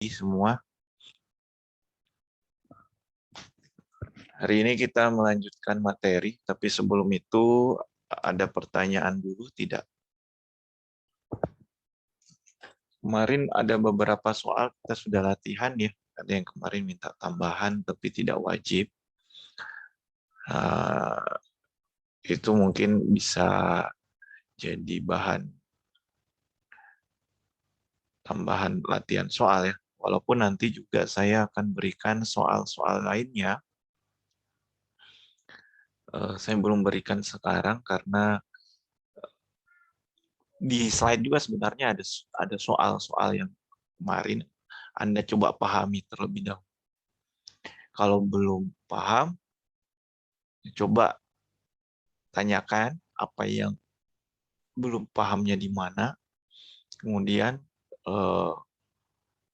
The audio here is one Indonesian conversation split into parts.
semua. Hari ini kita melanjutkan materi, tapi sebelum itu ada pertanyaan dulu tidak? Kemarin ada beberapa soal kita sudah latihan ya. Ada yang kemarin minta tambahan tapi tidak wajib. Itu mungkin bisa jadi bahan tambahan latihan soal ya. Walaupun nanti juga saya akan berikan soal-soal lainnya. Saya belum berikan sekarang karena di slide juga sebenarnya ada soal-soal yang kemarin Anda coba pahami terlebih dahulu. Kalau belum paham, coba tanyakan apa yang belum pahamnya di mana, kemudian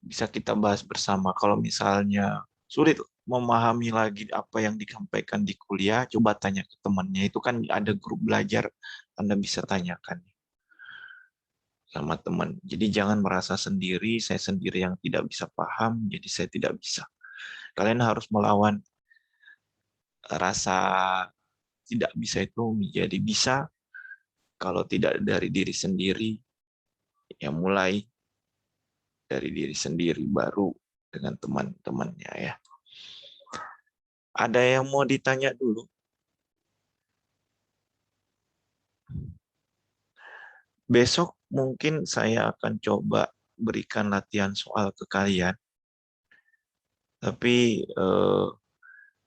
bisa kita bahas bersama. Kalau misalnya sulit memahami lagi apa yang disampaikan di kuliah, coba tanya ke temannya. Itu kan ada grup belajar, Anda bisa tanyakan sama teman. Jadi jangan merasa sendiri, saya sendiri yang tidak bisa paham, jadi saya tidak bisa. Kalian harus melawan rasa tidak bisa itu menjadi bisa. Kalau tidak dari diri sendiri, ya mulai dari diri sendiri, baru dengan teman-temannya ya. Ada yang mau ditanya dulu? Besok mungkin saya akan coba berikan latihan soal ke kalian. Tapi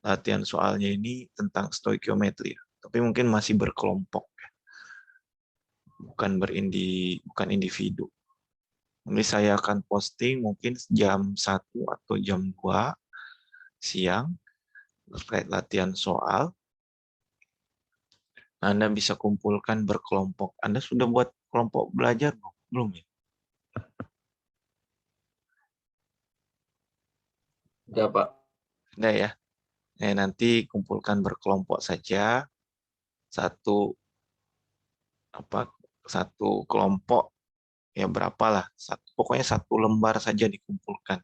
latihan soalnya ini tentang stoikiometri. Tapi mungkin masih berkelompok, bukan individu. Nanti saya akan posting mungkin jam 1 atau jam 2 siang terkait latihan soal. Anda bisa kumpulkan berkelompok. Anda sudah buat kelompok belajar belum ya? Udah, Pak. Sudah ya. Nanti kumpulkan berkelompok saja. Satu kelompok ya berapalah. Pokoknya satu lembar saja dikumpulkan.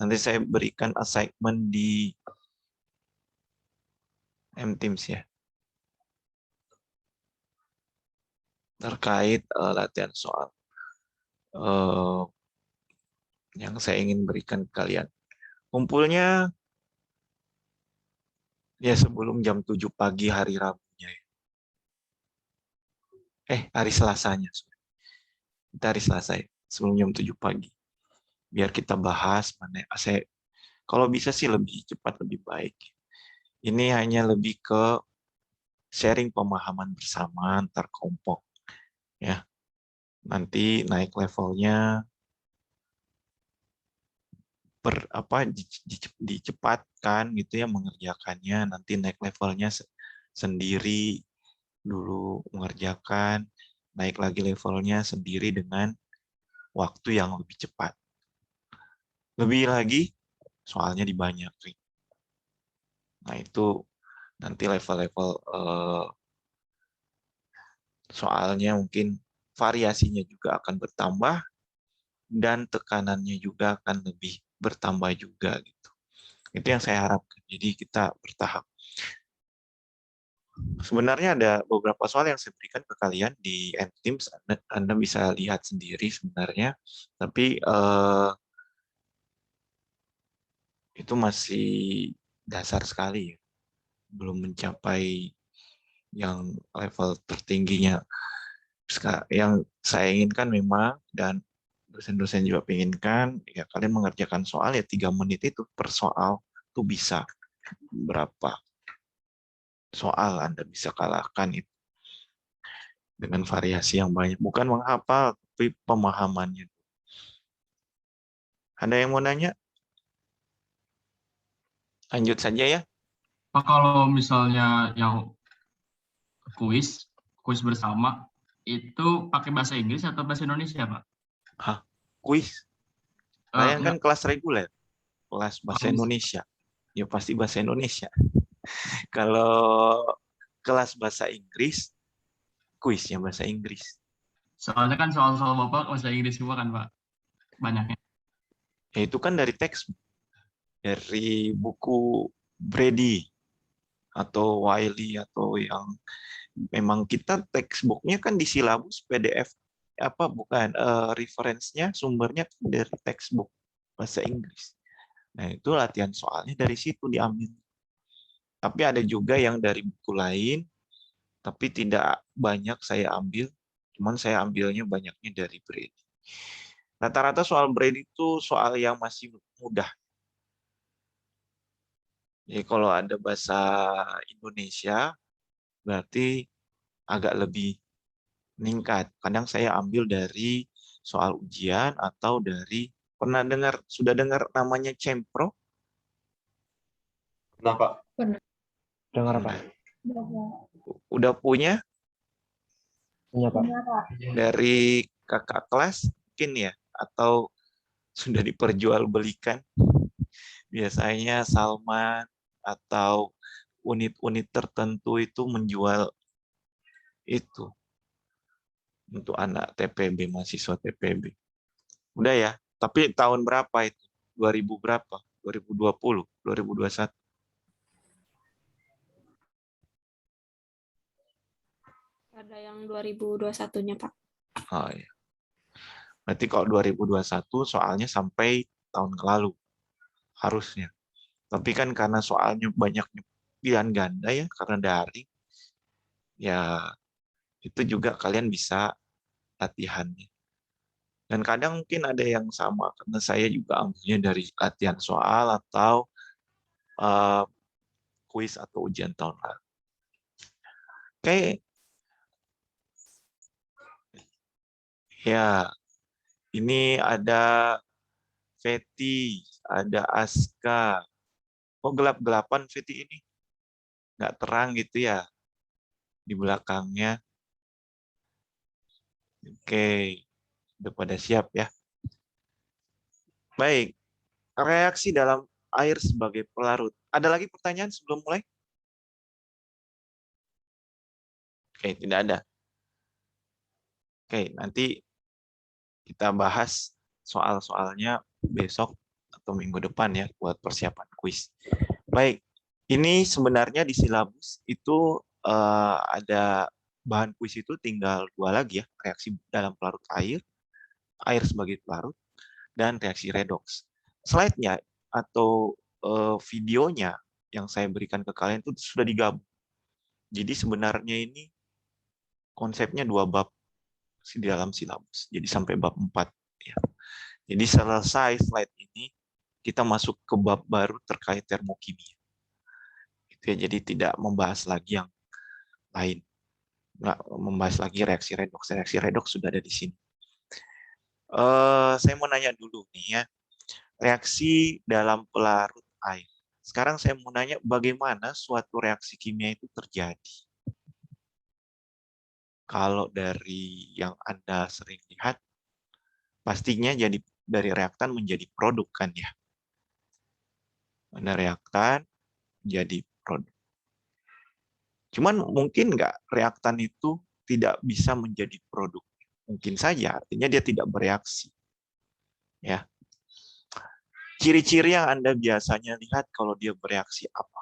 Nanti saya berikan assignment di Mteams ya. Terkait latihan soal. Yang saya ingin berikan ke kalian. Kumpulnya ya sebelum jam 7 pagi hari Rabunya. Hari Selasanya. Kita hari Selasa ya, sebelum jam 7 pagi. Biar kita bahas mana. Kalau bisa sih lebih cepat, lebih baik. Ini hanya lebih ke sharing pemahaman bersama antar kelompok. Ya, nanti naik levelnya dicepatkan gitu ya mengerjakannya, nanti naik levelnya sendiri dulu mengerjakan, naik lagi levelnya sendiri dengan waktu yang lebih cepat. Lebih lagi soalnya dibanyakin. Nah, itu nanti level-level soalnya mungkin variasinya juga akan bertambah dan tekanannya juga akan lebih bertambah juga gitu. Itu yang saya harapkan. Jadi kita bertahap. Sebenarnya ada beberapa soal yang saya berikan ke kalian di Mteams. Anda bisa lihat sendiri sebenarnya. Tapi itu masih dasar sekali ya. Belum mencapai yang level tertingginya. Yang saya inginkan memang, dan dosen-dosen juga inginkan, ya kalian mengerjakan soal ya 3 menit itu per soal tuh bisa berapa soal Anda bisa kalahkan itu dengan variasi yang banyak. Bukan menghafal, tapi pemahamannya. Ada yang mau nanya? Lanjut saja ya. Pak, kalau misalnya yang kuis bersama, itu pakai bahasa Inggris atau bahasa Indonesia, Pak? Kuis? Kalian kan Enggak. kelas reguler, kelas bahasa Indonesia. Ya pasti bahasa Indonesia. Kalau kelas bahasa Inggris, kuisnya bahasa Inggris. Soalnya kan soal-soal Bapak bahasa Inggris semua kan, Pak? Banyaknya. Ya itu kan dari teks, dari buku Brady atau Wiley atau yang memang kita textbooknya kan di silabus PDF apa bukan reference-nya sumbernya dari textbook bahasa Inggris. Nah, itu latihan soalnya dari situ diambil. Tapi ada juga yang dari buku lain, tapi tidak banyak saya ambil, cuman saya ambilnya banyaknya dari Brady. Rata-rata soal Brady itu soal yang masih mudah. Jadi kalau ada bahasa Indonesia, berarti agak lebih meningkat. Kadang saya ambil dari soal ujian atau dari sudah dengar namanya Cempro? Kenapa? Dengar apa? Udah punya Punya Pak. dari kakak kelas mungkin ya atau sudah diperjualbelikan. Biasanya Salman atau unit-unit tertentu itu menjual itu untuk anak TPB, mahasiswa TPB. Udah ya, tapi tahun berapa itu? 2000 berapa? 2020, 2021. Ada yang 2021-nya, Pak. Oh, ya. Berarti kalau 2021 soalnya sampai tahun lalu harusnya. Tapi kan karena soalnya banyaknya pilihan ganda ya, karena daring, ya itu juga kalian bisa latihannya. Dan kadang mungkin ada yang sama, karena saya juga ambilnya dari latihan soal atau uh, kuis atau ujian tahun lalu. Oke, ya ini ada Feti, ada Aska. Oh gelap-gelapan Feti ini, nggak terang gitu ya di belakangnya. Oke, udah pada siap ya. Baik, reaksi dalam air sebagai pelarut. Ada lagi pertanyaan sebelum mulai? Oke, tidak ada. Oke, nanti kita bahas soal-soalnya besok atau minggu depan ya buat persiapan kuis. Baik, ini sebenarnya di silabus itu ada bahan kuis itu tinggal 2 lagi ya, reaksi dalam pelarut air, air sebagai pelarut, dan reaksi redoks. Slide-nya atau videonya yang saya berikan ke kalian itu sudah digabung. Jadi sebenarnya ini konsepnya 2 bab di dalam silabus. Jadi sampai bab 4 ya. Jadi selesai slide ini kita masuk ke bab baru terkait termokimia. Itu ya, jadi tidak membahas lagi yang lain. Nggak membahas lagi reaksi redoks. Reaksi redoks sudah ada di sini. Saya mau nanya dulu nih ya. Reaksi dalam pelarut air. Sekarang saya mau nanya bagaimana suatu reaksi kimia itu terjadi. Kalau dari yang Anda sering lihat, pastinya jadi dari reaktan menjadi produk kan ya. Ada reaktan jadi produk. Cuman mungkin nggak reaktan itu tidak bisa menjadi produk. Mungkin saja, artinya dia tidak bereaksi. Ya. Ciri-ciri yang Anda biasanya lihat kalau dia bereaksi apa?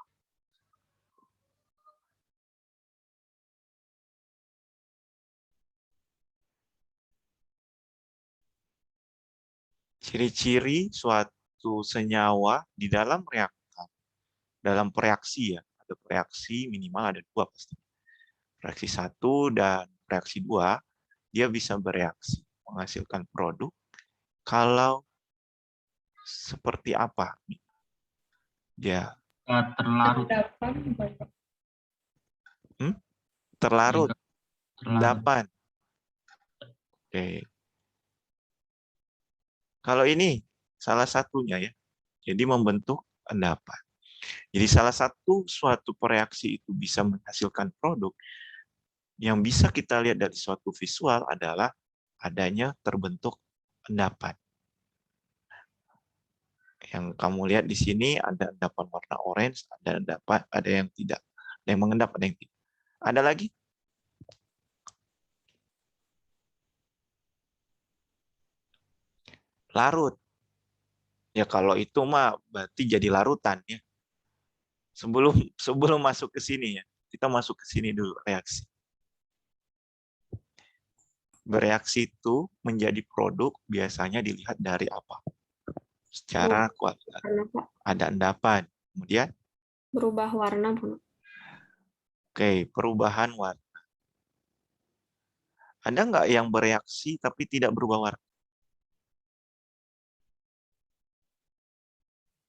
Ciri-ciri suatu senyawa di dalam reaktan, dalam reaksi ya, ada reaksi minimal ada 2 pasti. Reaksi 1 dan reaksi 2, dia bisa bereaksi, menghasilkan produk. Kalau seperti apa? Dia Terlarut. terlarut, Terlarut. endapan. Oke. Kalau ini salah satunya ya, jadi membentuk endapan. Jadi salah satu suatu reaksi itu bisa menghasilkan produk, yang bisa kita lihat dari suatu visual adalah adanya terbentuk endapan. Yang kamu lihat di sini ada endapan warna orange, ada endapan, ada yang tidak. Ada yang mengendap, ada yang tidak. Ada lagi? Larut. Ya kalau itu mah berarti jadi larutan ya. Sebelum sebelum masuk ke sini ya, kita masuk ke sini dulu reaksi. Bereaksi itu menjadi produk biasanya dilihat dari apa? Secara kualitas. Warna, Pak. Ada endapan. Kemudian, Berubah warna, Pak. oke, perubahan warna. Ada nggak yang bereaksi tapi tidak berubah warna?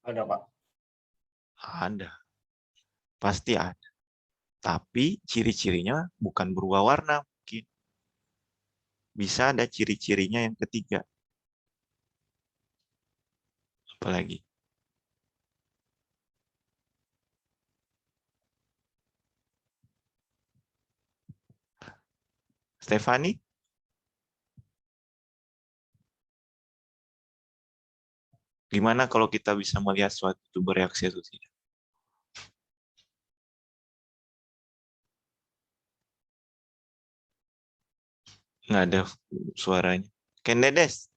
Ada, Pak. Ada. Pasti ada. Tapi ciri-cirinya bukan berubah warna mungkin. Bisa ada ciri-cirinya yang ketiga. Apalagi? Stefani? Gimana kalau kita bisa melihat suatu bereaksi atau tidak? Nggak ada suaranya. Kendedes,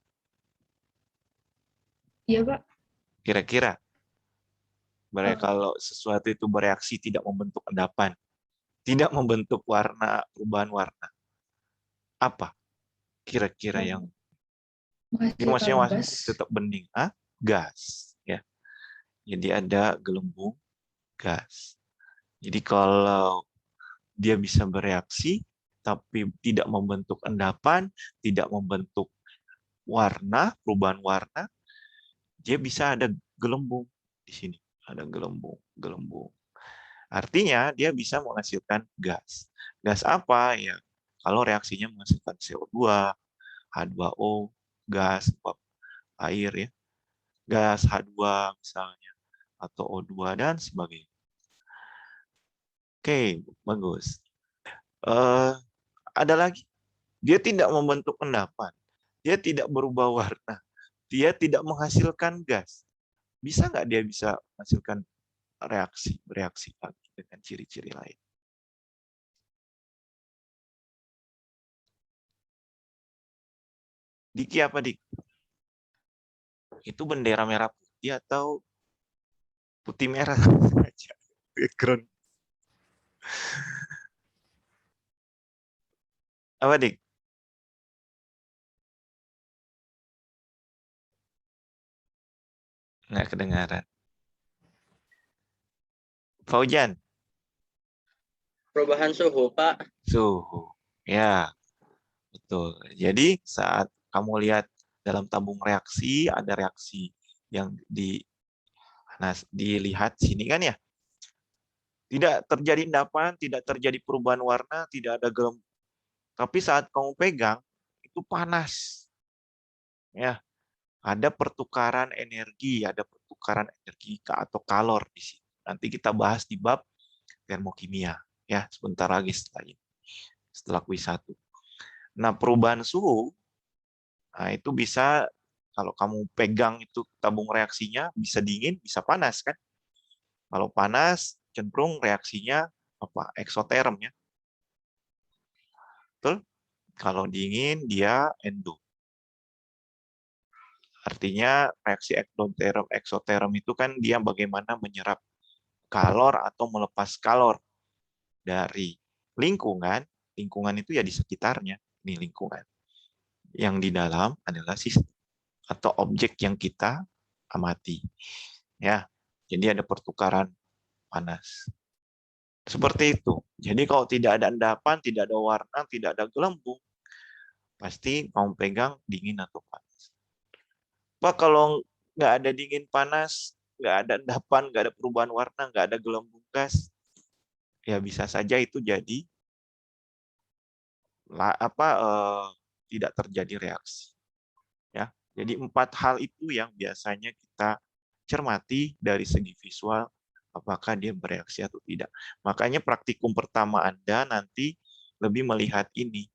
Iya, Pak. kira-kira kalau sesuatu itu bereaksi tidak membentuk endapan, tidak membentuk warna, perubahan warna, apa kira-kira yang dia maksudnya Menghasilkan gas. tetap bening? Gas, ya. Jadi ada gelembung gas. Jadi kalau dia bisa bereaksi tapi tidak membentuk endapan, tidak membentuk warna, perubahan warna, dia bisa ada gelembung di sini. Ada gelembung, gelembung. Artinya dia bisa menghasilkan gas. Gas apa ya? Kalau reaksinya menghasilkan CO2, H2O, gas uap air ya, gas H2 misalnya, atau O2 dan sebagainya. Oke, bagus. Ada lagi, dia tidak membentuk endapan, dia tidak berubah warna, dia tidak menghasilkan gas. Bisa nggak dia bisa menghasilkan bereaksi lagi dengan ciri-ciri lain? Diki apa Dik? Itu bendera merah putih atau putih merah saja? Background. Apa Dik? Nggak kedengaran. Faujan, Perubahan suhu, Pak. suhu. Ya, betul. Jadi saat kamu lihat dalam tabung reaksi, ada reaksi yang dilihat sini kan ya. Tidak terjadi endapan, tidak terjadi perubahan warna, tidak ada gelembung. Tapi saat kamu pegang, itu panas. Ya, ada pertukaran energi atau kalor di sini. Nanti kita bahas di bab termokimia ya, sebentar lagi setelah kuis 1. Nah, perubahan suhu itu bisa kalau kamu pegang itu tabung reaksinya bisa dingin, bisa panas kan? Kalau panas cenderung reaksinya eksoterm ya. Betul? Kalau dingin dia endo. Artinya reaksi eksoterm itu kan dia bagaimana menyerap kalor atau melepas kalor dari lingkungan. Lingkungan itu ya di sekitarnya, ini lingkungan. Yang di dalam adalah sistem atau objek yang kita amati. Ya. Jadi ada pertukaran panas. Seperti itu. Jadi kalau tidak ada endapan, tidak ada warna, tidak ada gelembung, pasti kamu pegang dingin atau panas. Pak, kalau nggak ada dingin panas, nggak ada endapan, nggak ada perubahan warna, nggak ada gelembung gas, ya bisa saja itu jadi tidak terjadi reaksi. Ya, jadi 4 hal itu yang biasanya kita cermati dari segi visual, apakah dia bereaksi atau tidak. Makanya praktikum pertama Anda nanti lebih melihat ini,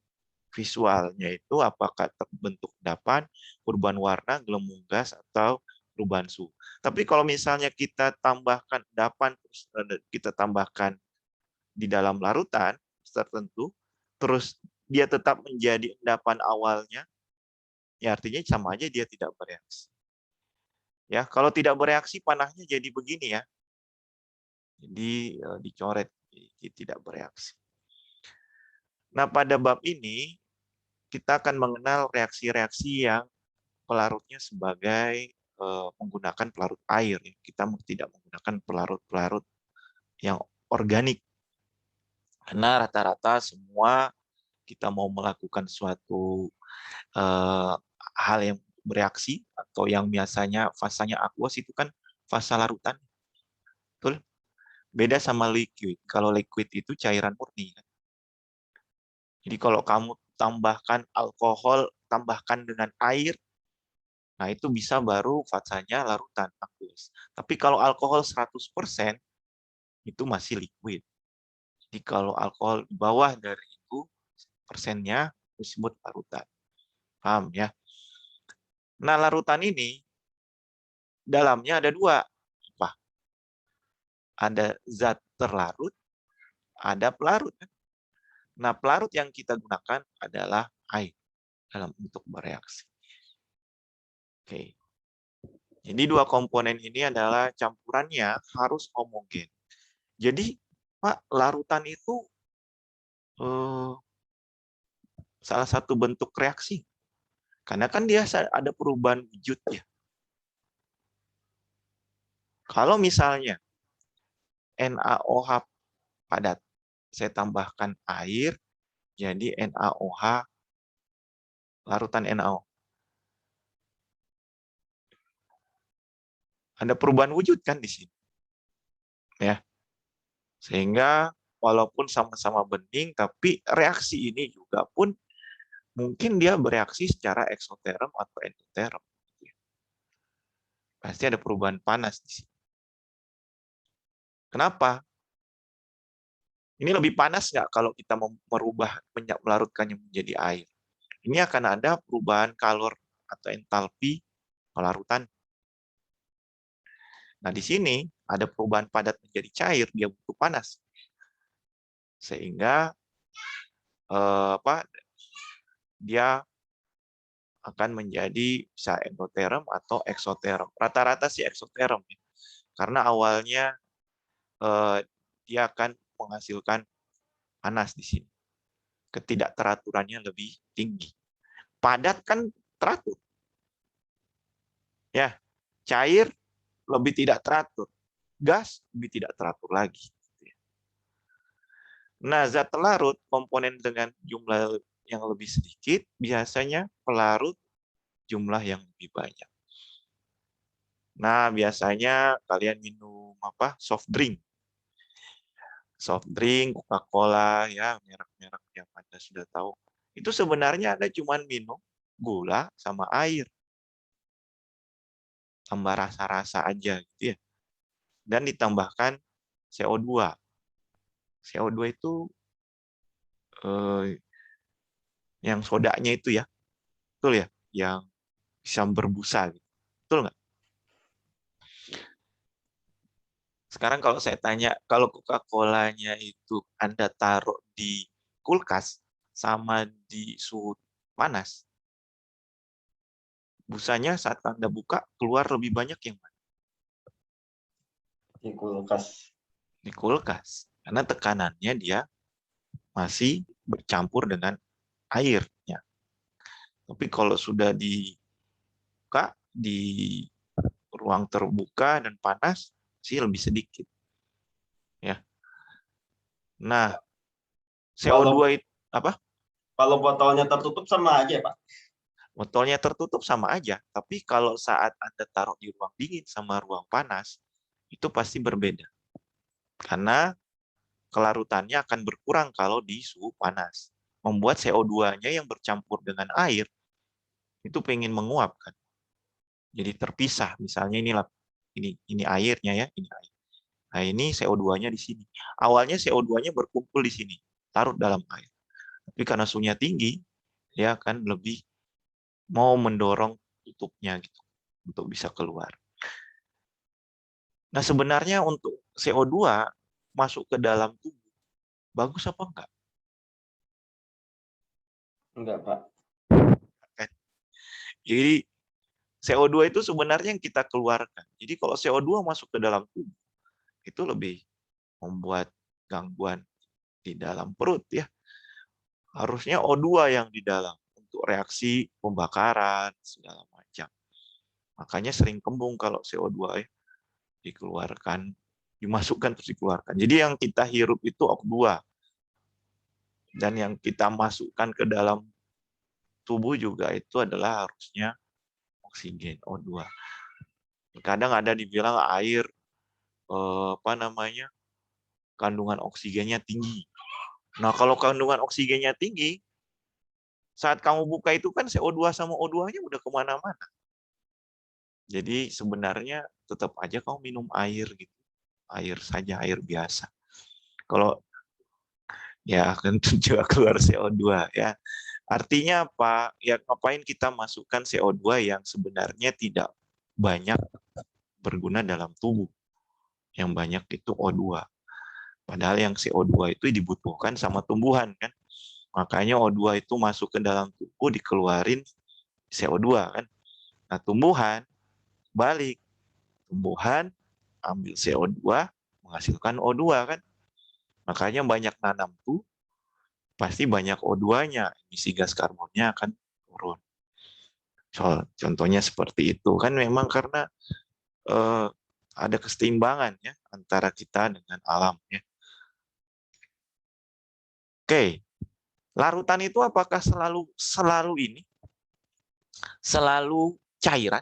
visualnya itu apakah terbentuk endapan, perubahan warna, gelembung gas, atau perubahan suhu. Tapi kalau misalnya kita tambahkan endapan, kita tambahkan di dalam larutan tertentu, terus dia tetap menjadi endapan awalnya, ya artinya sama aja dia tidak bereaksi. Ya, kalau tidak bereaksi panahnya jadi begini ya. Jadi dicoret, jadi tidak bereaksi. Nah, pada bab ini kita akan mengenal reaksi-reaksi yang pelarutnya sebagai menggunakan pelarut air. Kita tidak menggunakan pelarut-pelarut yang organik. Karena rata-rata semua kita mau melakukan suatu hal yang bereaksi atau yang biasanya fasanya aqueous itu kan fasa larutan. Betul? Beda sama liquid. Kalau liquid itu cairan murni. Jadi kalau kamu tambahkan alkohol, tambahkan dengan air, nah itu bisa baru fasanya larutan aqueous. Tapi kalau alkohol 100% itu masih liquid. Jadi kalau alkohol di bawah dari itu persennya disebut larutan. Paham ya? Nah, larutan ini dalamnya ada dua. Apa? Ada zat terlarut, ada pelarut. Nah, pelarut yang kita gunakan adalah air dalam bentuk bereaksi. Oke. Jadi dua komponen ini adalah campurannya harus homogen. Jadi, Pak, larutan itu salah satu bentuk reaksi. Karena kan dia ada perubahan wujud ya. Kalau misalnya NaOH padat, saya tambahkan air, jadi NaOH larutan NaO. Ada perubahan wujud kan di sini. Ya. Sehingga walaupun sama-sama bening, tapi reaksi ini juga pun mungkin dia bereaksi secara eksoterm atau endoterm. Pasti ada perubahan panas di sini. Kenapa? Ini lebih panas nggak kalau kita merubah melarutkannya menjadi air? Ini akan ada perubahan kalor atau entalpi pelarutan. Nah, di sini ada perubahan padat menjadi cair, dia butuh panas. Sehingga dia akan menjadi bisa endoterm atau eksoterm. Rata-rata sih eksoterm ya. Karena awalnya dia akan menghasilkan panas di sini. Ketidakteraturannya lebih tinggi. Padat kan teratur. Ya, cair lebih tidak teratur. Gas lebih tidak teratur lagi. Nah, zat pelarut komponen dengan jumlah yang lebih sedikit biasanya pelarut jumlah yang lebih banyak. Nah, biasanya kalian minum apa? Soft drink. Soft drink, Coca-Cola, ya merek-merek yang Anda sudah tahu. Itu sebenarnya Anda cuma minum gula sama air. Tambah rasa-rasa aja gitu ya. Dan ditambahkan CO2. CO2 itu yang sodanya itu ya. Betul ya? Yang bisa berbusa gitu. Betul nggak? Sekarang kalau saya tanya, kalau Coca-Colanya itu Anda taruh di kulkas sama di suhu panas, busanya saat Anda buka keluar lebih banyak yang mana? Di kulkas. Di kulkas. Karena tekanannya dia masih bercampur dengan airnya. Tapi kalau sudah dibuka di ruang terbuka dan panas sih lebih sedikit. Ya. Nah, CO2 itu apa? Kalau botolnya tertutup sama aja, Pak. Botolnya tertutup sama aja, tapi kalau saat Anda taruh di ruang dingin sama ruang panas, itu pasti berbeda. Karena kelarutannya akan berkurang kalau di suhu panas. Membuat CO2-nya yang bercampur dengan air, itu pengen menguap kan. Jadi terpisah, misalnya ini airnya ya, ini air. Nah, ini CO2-nya di sini. Awalnya CO2-nya berkumpul di sini, larut dalam air. Tapi karena suhunya tinggi, dia akan lebih mau mendorong tutupnya gitu untuk bisa keluar. Nah, sebenarnya untuk CO2 masuk ke dalam tubuh bagus apa enggak? Enggak, Pak. Jadi CO2 itu sebenarnya yang kita keluarkan. Jadi kalau CO2 masuk ke dalam tubuh, itu lebih membuat gangguan di dalam perut ya. Harusnya O2 yang di dalam untuk reaksi pembakaran segala macam. Makanya sering kembung kalau CO2 ya dikeluarkan, dimasukkan terus dikeluarkan. Jadi yang kita hirup itu O2. Dan yang kita masukkan ke dalam tubuh juga itu adalah harusnya oksigen O2. Kadang ada dibilang air kandungan oksigennya tinggi. Nah, kalau kandungan oksigennya tinggi, saat kamu buka itu kan CO2 sama O2-nya udah kemana-mana. Jadi sebenarnya tetap aja kamu minum air gitu. Air saja, air biasa. Kalau ya tentu juga keluar CO2 ya. Artinya apa? Ya ngapain kita masukkan CO2 yang sebenarnya tidak banyak berguna dalam tubuh. Yang banyak itu O2. Padahal yang CO2 itu dibutuhkan sama tumbuhan kan. Makanya O2 itu masuk ke dalam tubuh dikeluarin CO2 kan. Nah, tumbuhan balik. Tumbuhan ambil CO2 menghasilkan O2 kan. Makanya banyak nanam tuh pasti banyak O2-nya, emisi gas karbonnya akan turun. Contohnya seperti itu kan memang karena ada keseimbangan ya antara kita dengan alam ya. Oke, larutan itu apakah selalu ini? Selalu cairan?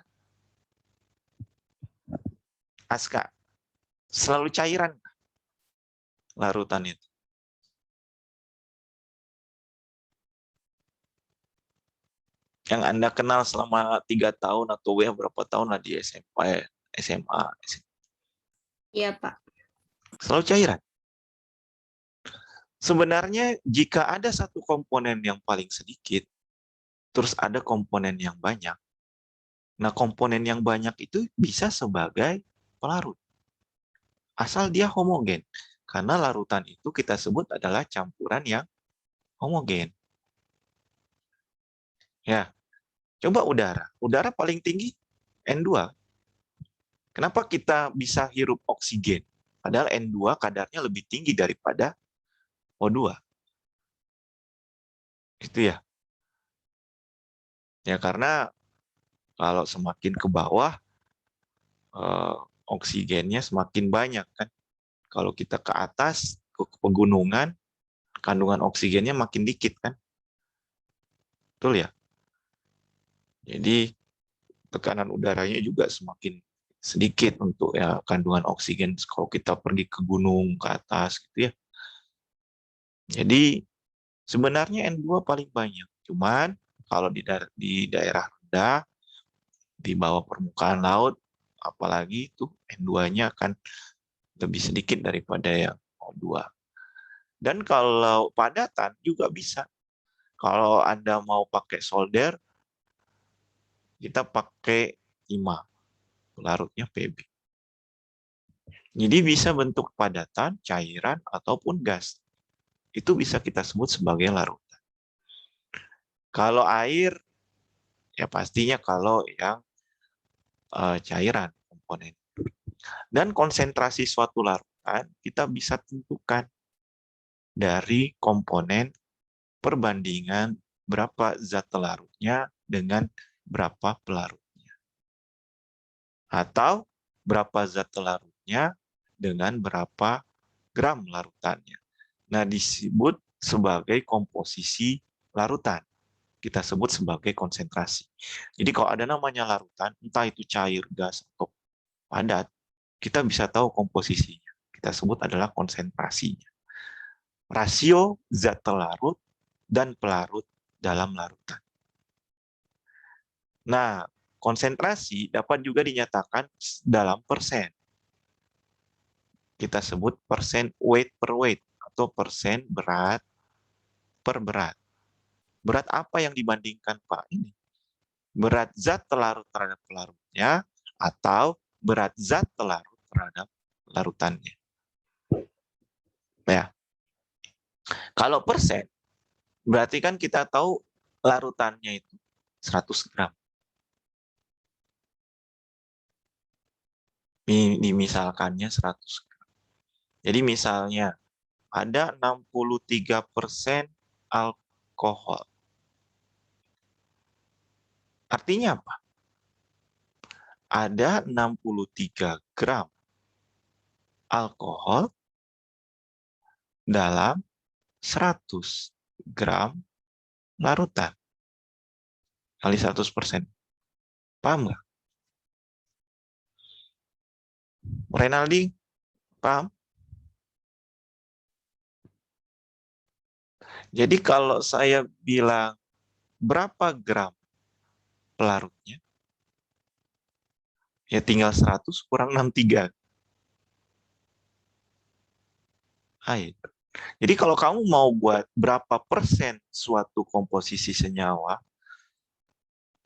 Aska, selalu cairan larutan itu? Yang Anda kenal selama 3 tahun atau ya berapa tahun lah di SMP, SMA. Iya, Pak. Selalu cairan. Sebenarnya jika ada satu komponen yang paling sedikit, terus ada komponen yang banyak. Nah, komponen yang banyak itu bisa sebagai pelarut. Asal dia homogen. Karena larutan itu kita sebut adalah campuran yang homogen. Ya, coba udara. Udara paling tinggi N2. Kenapa kita bisa hirup oksigen? Padahal N2 kadarnya lebih tinggi daripada O2. Itu ya. Ya karena kalau semakin ke bawah oksigennya semakin banyak kan. Kalau kita ke atas ke pegunungan kandungan oksigennya makin dikit kan. Betul ya? Jadi tekanan udaranya juga semakin sedikit untuk ya kandungan oksigen kalau kita pergi ke gunung ke atas gitu ya. Jadi sebenarnya N2 paling banyak. Cuman kalau di daerah rendah di bawah permukaan laut apalagi itu N2-nya akan lebih sedikit daripada yang O2. Dan kalau padatan juga bisa. Kalau Anda mau pakai solder, kita pakai 5, pelarutnya PB. Jadi bisa bentuk padatan, cairan, ataupun gas. Itu bisa kita sebut sebagai larutan. Kalau air, ya pastinya kalau yang cairan komponen. Dan konsentrasi suatu larutan kita bisa tentukan dari komponen perbandingan berapa zat larutnya dengan berapa pelarutnya. Atau berapa zat larutnya dengan berapa gram larutannya. Nah, disebut sebagai komposisi larutan. Kita sebut sebagai konsentrasi. Jadi kalau ada namanya larutan, entah itu cair, gas, atau padat, kita bisa tahu komposisinya. Kita sebut adalah konsentrasinya. Rasio zat larut dan pelarut dalam larutan. Nah, konsentrasi dapat juga dinyatakan dalam persen. Kita sebut persen weight per weight atau persen berat per berat. Berat apa yang dibandingkan Pak ini? Berat zat larut terhadap pelarutnya atau berat zat larut terhadap larutannya. Ya. Kalau persen, berarti kan kita tahu larutannya itu 100 gram. Dimisalkannya 100 gram. Jadi misalnya ada 63% alkohol. Artinya apa? Ada 63 gram alkohol dalam 100 gram larutan. Kali 100%. Paham nggak? Renaldi, paham? Jadi kalau saya bilang berapa gram pelarutnya, ya tinggal 100 kurang 63 air. Jadi kalau kamu mau buat berapa persen suatu komposisi senyawa,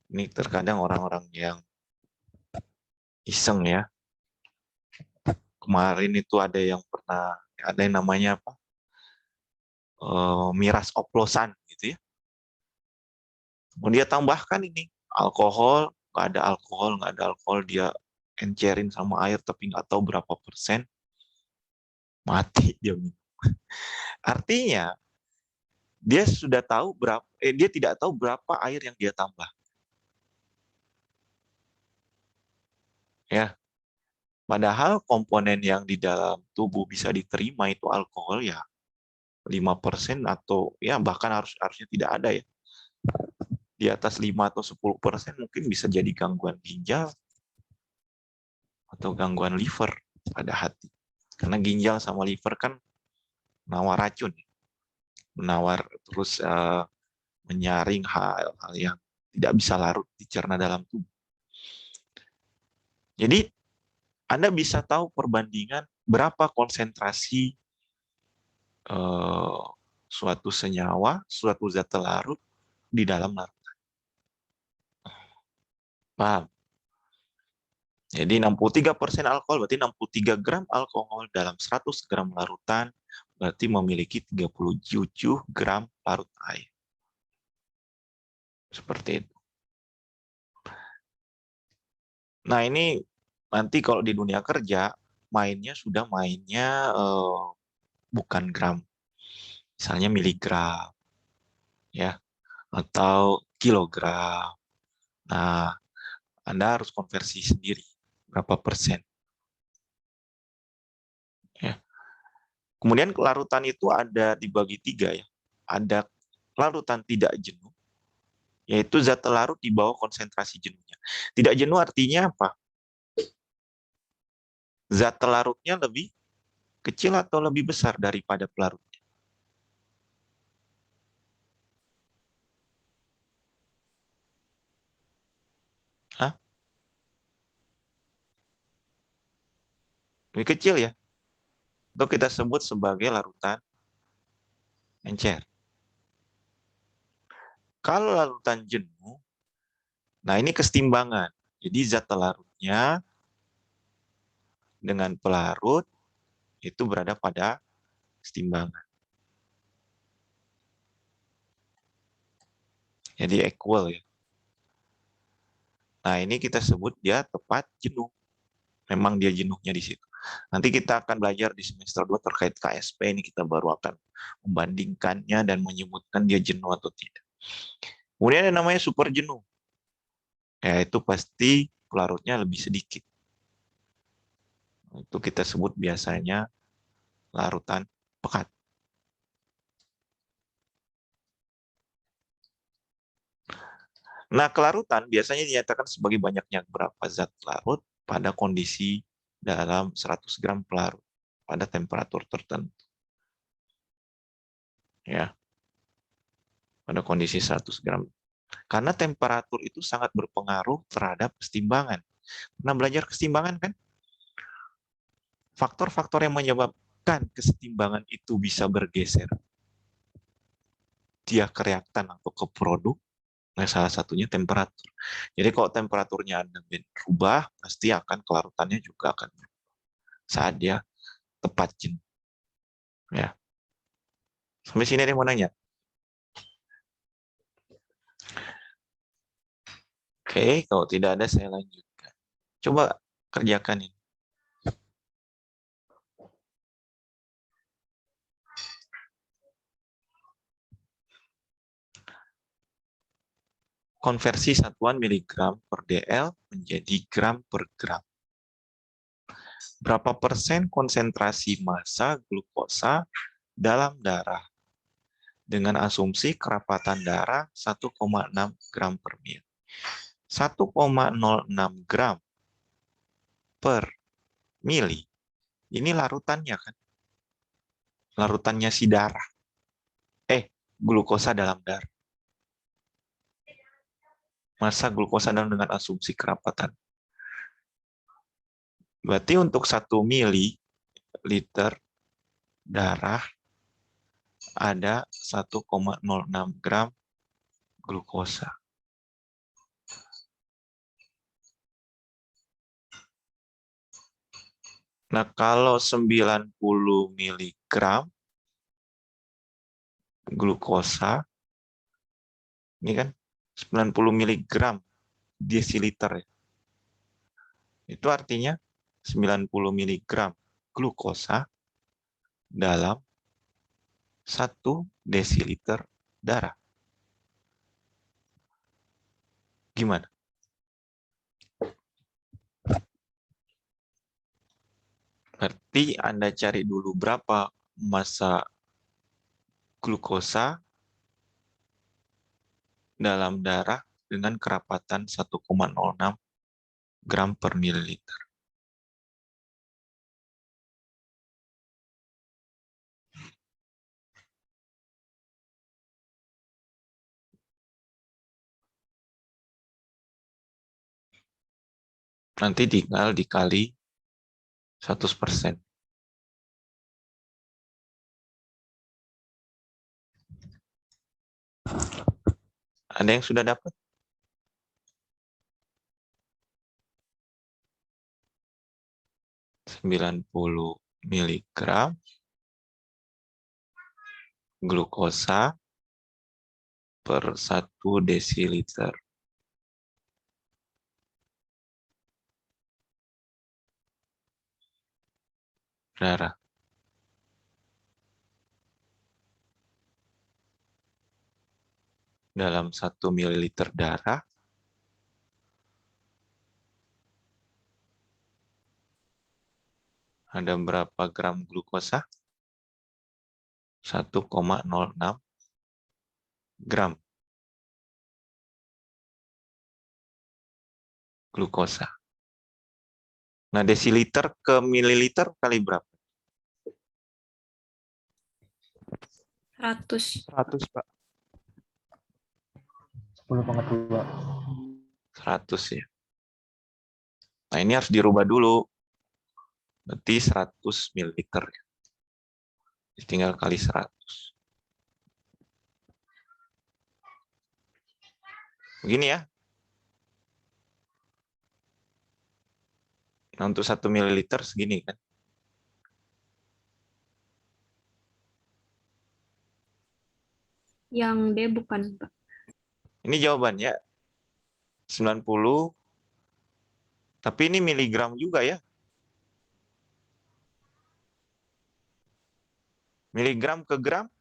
ini terkadang orang-orang yang iseng ya. Kemarin itu ada yang namanya apa? Miras oplosan gitu ya. Kemudian dia tambahkan ini alkohol, nggak ada alkohol, dia encerin sama air tapi nggak tahu berapa persen, mati dia. Artinya dia sudah tahu dia tidak tahu berapa air yang dia tambah. Ya, padahal komponen yang di dalam tubuh bisa diterima itu alkohol ya 5% atau ya bahkan harusnya tidak ada ya. Di atas 5 atau 10% mungkin bisa jadi gangguan ginjal atau gangguan liver pada hati. Karena ginjal sama liver kan menawar racun, menawar terus menyaring hal-hal yang tidak bisa larut dicerna dalam tubuh. Jadi Anda bisa tahu perbandingan berapa konsentrasi suatu senyawa, suatu zat larut di dalam larutan. Paham? Jadi 63% alkohol berarti 63 gram alkohol dalam 100 gram larutan berarti memiliki 37 gram larut air. Seperti itu. Nah ini nanti kalau di dunia kerja mainnya bukan gram, misalnya miligram, ya, atau kilogram. Nah, Anda harus konversi sendiri berapa persen. Ya. Kemudian larutan itu ada dibagi 3 ya. Ada larutan tidak jenuh, yaitu zat larut di bawah konsentrasi jenuhnya. Tidak jenuh artinya apa? Zat larutnya lebih kecil atau lebih besar daripada pelarutnya? Hah? Lebih kecil ya? Itu kita sebut sebagai larutan encer. Kalau larutan jenuh, nah ini kesetimbangan. Jadi zat larutnya dengan pelarut itu berada pada kesetimbangan. Jadi equal ya. Nah ini kita sebut dia tepat jenuh. Memang dia jenuhnya di situ. Nanti kita akan belajar di semester 2 terkait KSP, ini kita baru akan membandingkannya dan menyebutkan dia jenuh atau tidak. Kemudian ada namanya super jenuh. Ya, itu pasti pelarutnya lebih sedikit. Itu kita sebut biasanya larutan pekat. Nah, kelarutan biasanya dinyatakan sebagai banyaknya berapa zat larut pada kondisi dalam 100 gram pelarut pada temperatur tertentu. Ya. Pada kondisi 100 gram. Karena temperatur itu sangat berpengaruh terhadap kesetimbangan. Pernah belajar kesetimbangan kan? Faktor-faktor yang menyebabkan kesetimbangan itu bisa bergeser. Dia ke reaktan atau ke produk. Nah, salah satunya temperatur. Jadi kalau temperaturnya Anda berubah, pasti akan kelarutannya juga akan berubah saat dia tepat jenuh. Ya. Sampai sini ada yang mau nanya? Oke, kalau tidak ada saya lanjutkan. Coba kerjakan ini. konversi satuan miligram per dl menjadi gram per gram. Berapa persen konsentrasi massa glukosa dalam darah dengan asumsi kerapatan darah 1,6 gram per ml. 1,06 gram per mili. Ini larutannya kan? Larutannya si darah. Glukosa dalam darah. Massa glukosa dalam dengan asumsi kerapatan. Berarti untuk 1 mililiter darah ada 1,06 gram glukosa. Nah, kalau 90 miligram glukosa, ini kan 90 miligram desiliter. Itu artinya 90 miligram glukosa dalam 1 desiliter darah. Gimana? Berarti Anda cari dulu berapa massa glukosa dalam darah dengan kerapatan 1,06 gram per mililiter. Nanti tinggal dikali 100%. Ada yang sudah dapat? ...90 miligram glukosa per 1 desiliter darah. Dalam 1 mililiter darah ada berapa gram glukosa? 1,06 gram glukosa. Nah, desiliter ke mililiter kali berapa? 100. 100, Pak. 10,2. 100 ya. Nah, ini harus dirubah dulu. Berarti 100 mililiter. Tinggal kali 100. Begini ya. Nah, untuk 1 mililiter segini kan. Yang D bukan, Pak. Ini jawabannya 90. Tapi ini miligram juga ya. Miligram ke gram?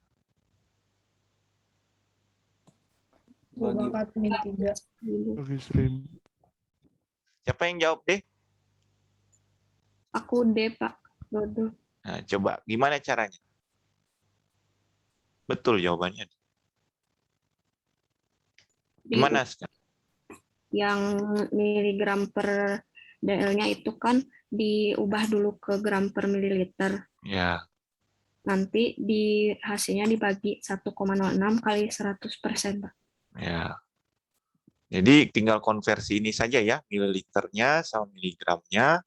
Bagi 3. Siapa yang jawab deh? Aku D, Pak. Dodo. Nah, coba gimana caranya? Betul jawabannya. Gimana sekarang? Yang miligram per dl-nya itu kan diubah dulu ke gram per mililiter. Ya, Nanti di hasilnya dibagi 1,06 kali 100%, Pak. ya. Jadi tinggal konversi ini saja ya, mililiternya sama miligramnya,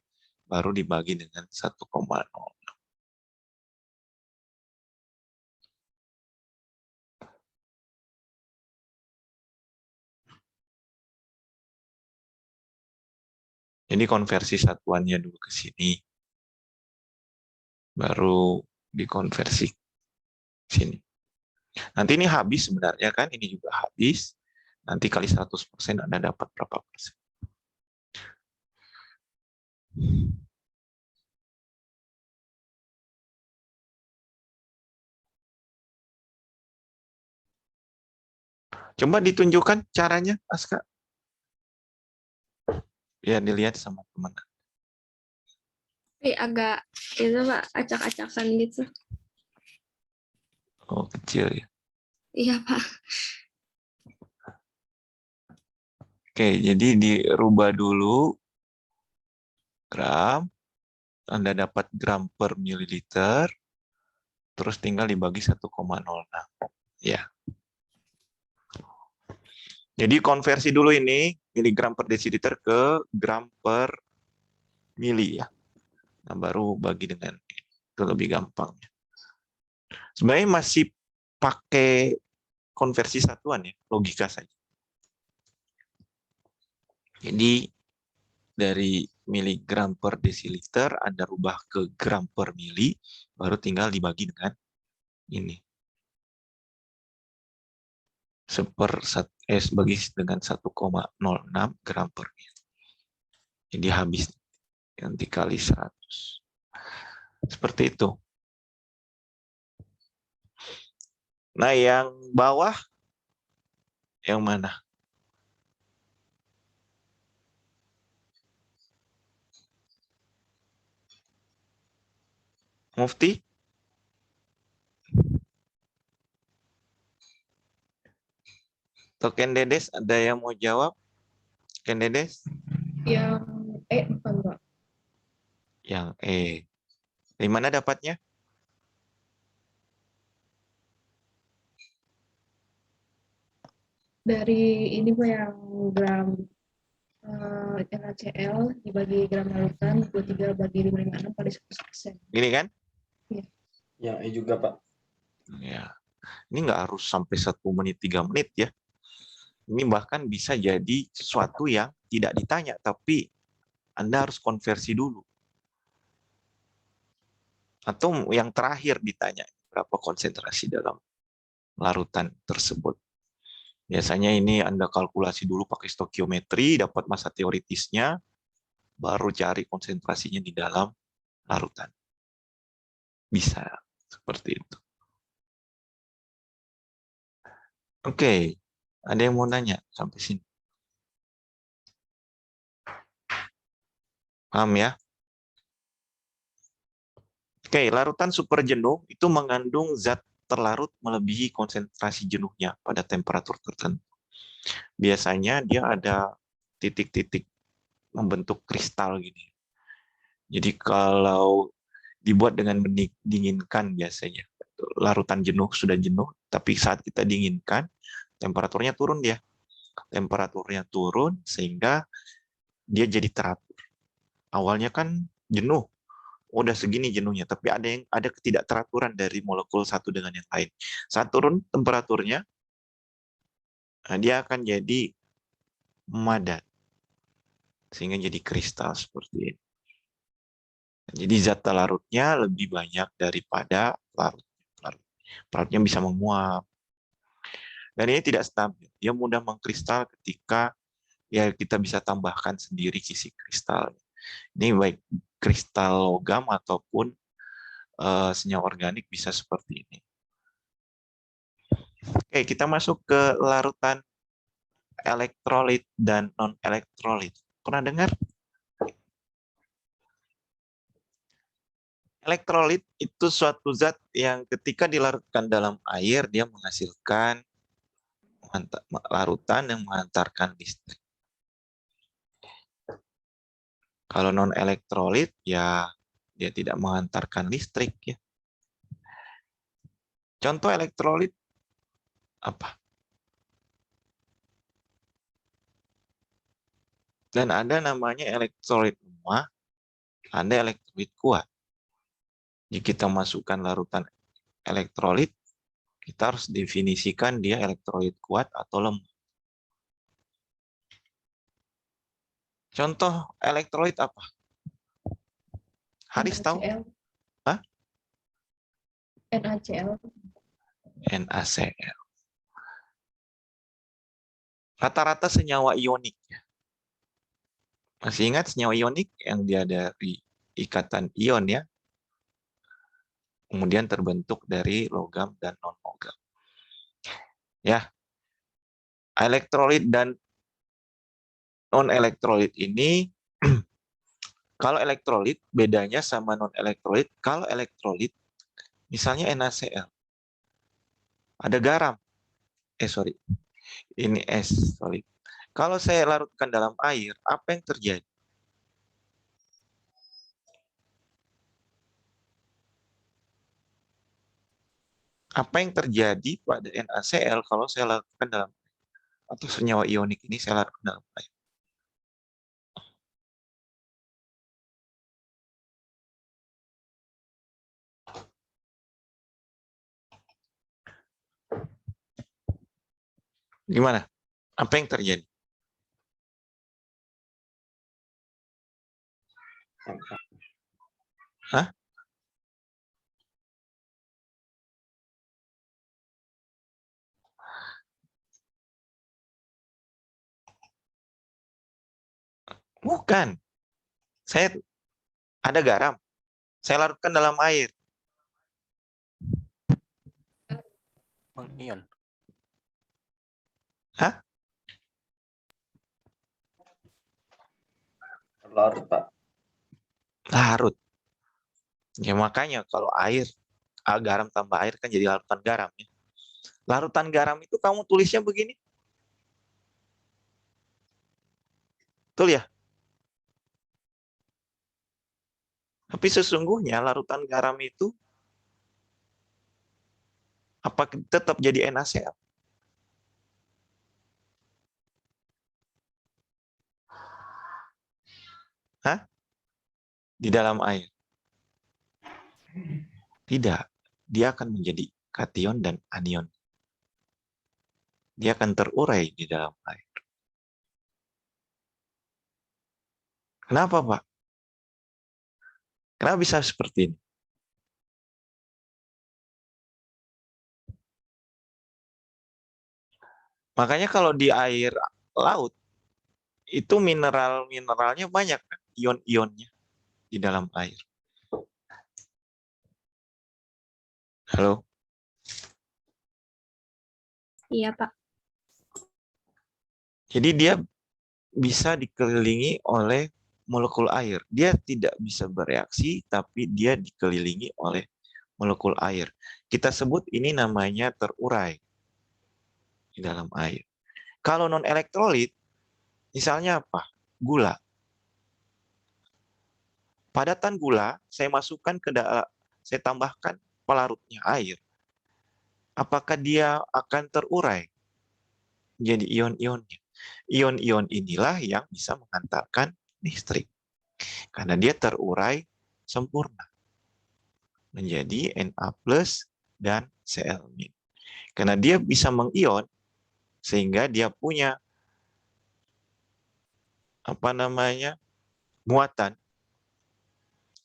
baru dibagi dengan 1,0. Jadi konversi satuannya dulu ke sini, baru dikonversi sini. Nanti ini habis sebenarnya kan, ini juga habis. Nanti kali 100% Anda dapat berapa persen. Coba ditunjukkan caranya, Aska. Ya, dilihat sama teman. Tapi agak itu Pak, acak-acakan gitu. Oh, kecil ya. Iya Pak. Oke, jadi dirubah dulu gram. Anda dapat gram per mililiter. Terus tinggal dibagi 1,06. Ya. Jadi konversi dulu ini miligram per desiliter ke gram per mili ya. Nah, baru bagi dengan itu lebih gampang. Sebenarnya masih pakai konversi satuan ya, logika saja. Jadi dari miligram per desiliter Anda rubah ke gram per mili, baru tinggal dibagi dengan ini. Bagi dengan 1,06 gram per mili. Jadi habis yang dikali 100. Seperti itu. Nah, yang bawah yang mana? Mufti? Atau Ken Dedes, ada yang mau jawab? Ken Dedes? Yang bukan Pak. Yang di mana dapatnya? Dari ini Pak yang gram NaCl dibagi gram larutan 23 bagi 556 pada 100%. Gini kan? Ya, juga Pak. Ya. Ini nggak harus sampai 1 menit, 3 menit ya. Ini bahkan bisa jadi sesuatu yang tidak ditanya, tapi Anda harus konversi dulu. Atau yang terakhir ditanya, berapa konsentrasi dalam larutan tersebut. Biasanya ini Anda kalkulasi dulu pakai stokiometri, dapat massa teoritisnya, baru cari konsentrasinya di dalam larutan. Bisa seperti itu. Oke, ada yang mau nanya sampai sini? Paham ya? Oke, larutan super jenuh itu mengandung zat terlarut melebihi konsentrasi jenuhnya pada temperatur tertentu. Biasanya dia ada titik-titik membentuk kristal gini. Jadi kalau dibuat dengan mendinginkan biasanya, larutan jenuh sudah jenuh, tapi saat kita dinginkan, temperaturnya turun dia. Temperaturnya turun sehingga dia jadi teratur. Awalnya kan jenuh, udah segini jenuhnya, tapi ada ketidakteraturan dari molekul satu dengan yang lain. Saat turun temperaturnya, dia akan jadi memadat, sehingga jadi kristal seperti ini. Jadi zat larutnya lebih banyak daripada larut. Larutnya bisa menguap. Dan ini tidak stabil. Dia mudah mengkristal ketika ya kita bisa tambahkan sendiri kisi kristal. Ini baik kristal logam ataupun senyawa organik bisa seperti ini. Oke, kita masuk ke larutan elektrolit dan non-elektrolit. Pernah dengar? Elektrolit itu suatu zat yang ketika dilarutkan dalam air, dia menghasilkan larutan yang mengantarkan listrik. Kalau non-elektrolit, ya dia tidak mengantarkan listrik. Ya. Contoh elektrolit apa? Dan ada namanya elektrolit lemah, ada elektrolit kuat. Jika kita masukkan larutan elektrolit, kita harus definisikan dia elektrolit kuat atau lemah. Contoh elektrolit apa? Haris tahu? Hah? NaCl. NaCl. Rata-rata senyawa ionik. Masih ingat senyawa ionik yang dia dari ikatan ion ya? Kemudian terbentuk dari logam dan non-logam. Ya. Elektrolit dan non-elektrolit ini, kalau elektrolit bedanya sama non-elektrolit, kalau elektrolit misalnya NaCl, ada garam, sorry, ini es, sorry. Kalau saya larutkan dalam air, apa yang terjadi? Apa yang terjadi pada NaCl kalau saya larutkan dalam air? Atau senyawa ionik ini saya larutkan dalam air? Gimana? Apa yang terjadi? Hah? Bukan. Saya ada garam. Saya larutkan dalam air. Mengion. Hah? Larut, Pak. Larut. Ya makanya kalau air, garam tambah air kan jadi larutan garam. Ya. Larutan garam itu kamu tulisnya begini. Betul ya? Tapi sesungguhnya larutan garam itu apa tetap jadi NaCl? Hah? Di dalam air? Tidak. Dia akan menjadi kation dan anion. Dia akan terurai di dalam air. Kenapa, Pak? Kenapa bisa seperti ini? Makanya kalau di air laut, itu mineral-mineralnya banyak, kan? Ion-ionnya di dalam air. Halo? Iya, Pak. Jadi dia bisa dikelilingi oleh molekul air. Dia tidak bisa bereaksi, tapi dia dikelilingi oleh molekul air. Kita sebut ini namanya terurai di dalam air. Kalau non-elektrolit, misalnya apa? Gula. Padatan gula, saya masukkan ke saya tambahkan pelarutnya air. Apakah dia akan terurai menjadi ion-ionnya? Ion-ion inilah yang bisa mengantarkan listrik. Karena dia terurai sempurna menjadi Na+ dan Cl-. Karena dia bisa mengion, sehingga dia punya muatan.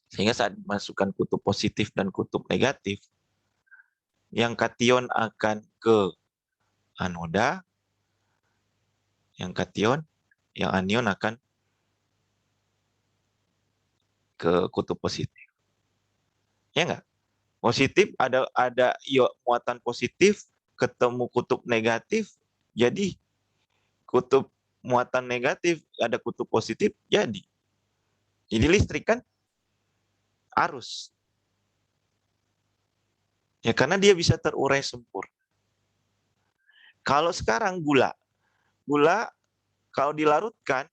Sehingga saat dimasukkan kutub positif dan kutub negatif, yang kation akan ke anoda, yang anion akan ke kutub positif. Ya enggak? Positif ada muatan positif ketemu kutub negatif, jadi kutub muatan negatif ada kutub positif, jadi listrik kan arus. Ya karena dia bisa terurai sempurna. Kalau sekarang gula kalau dilarutkan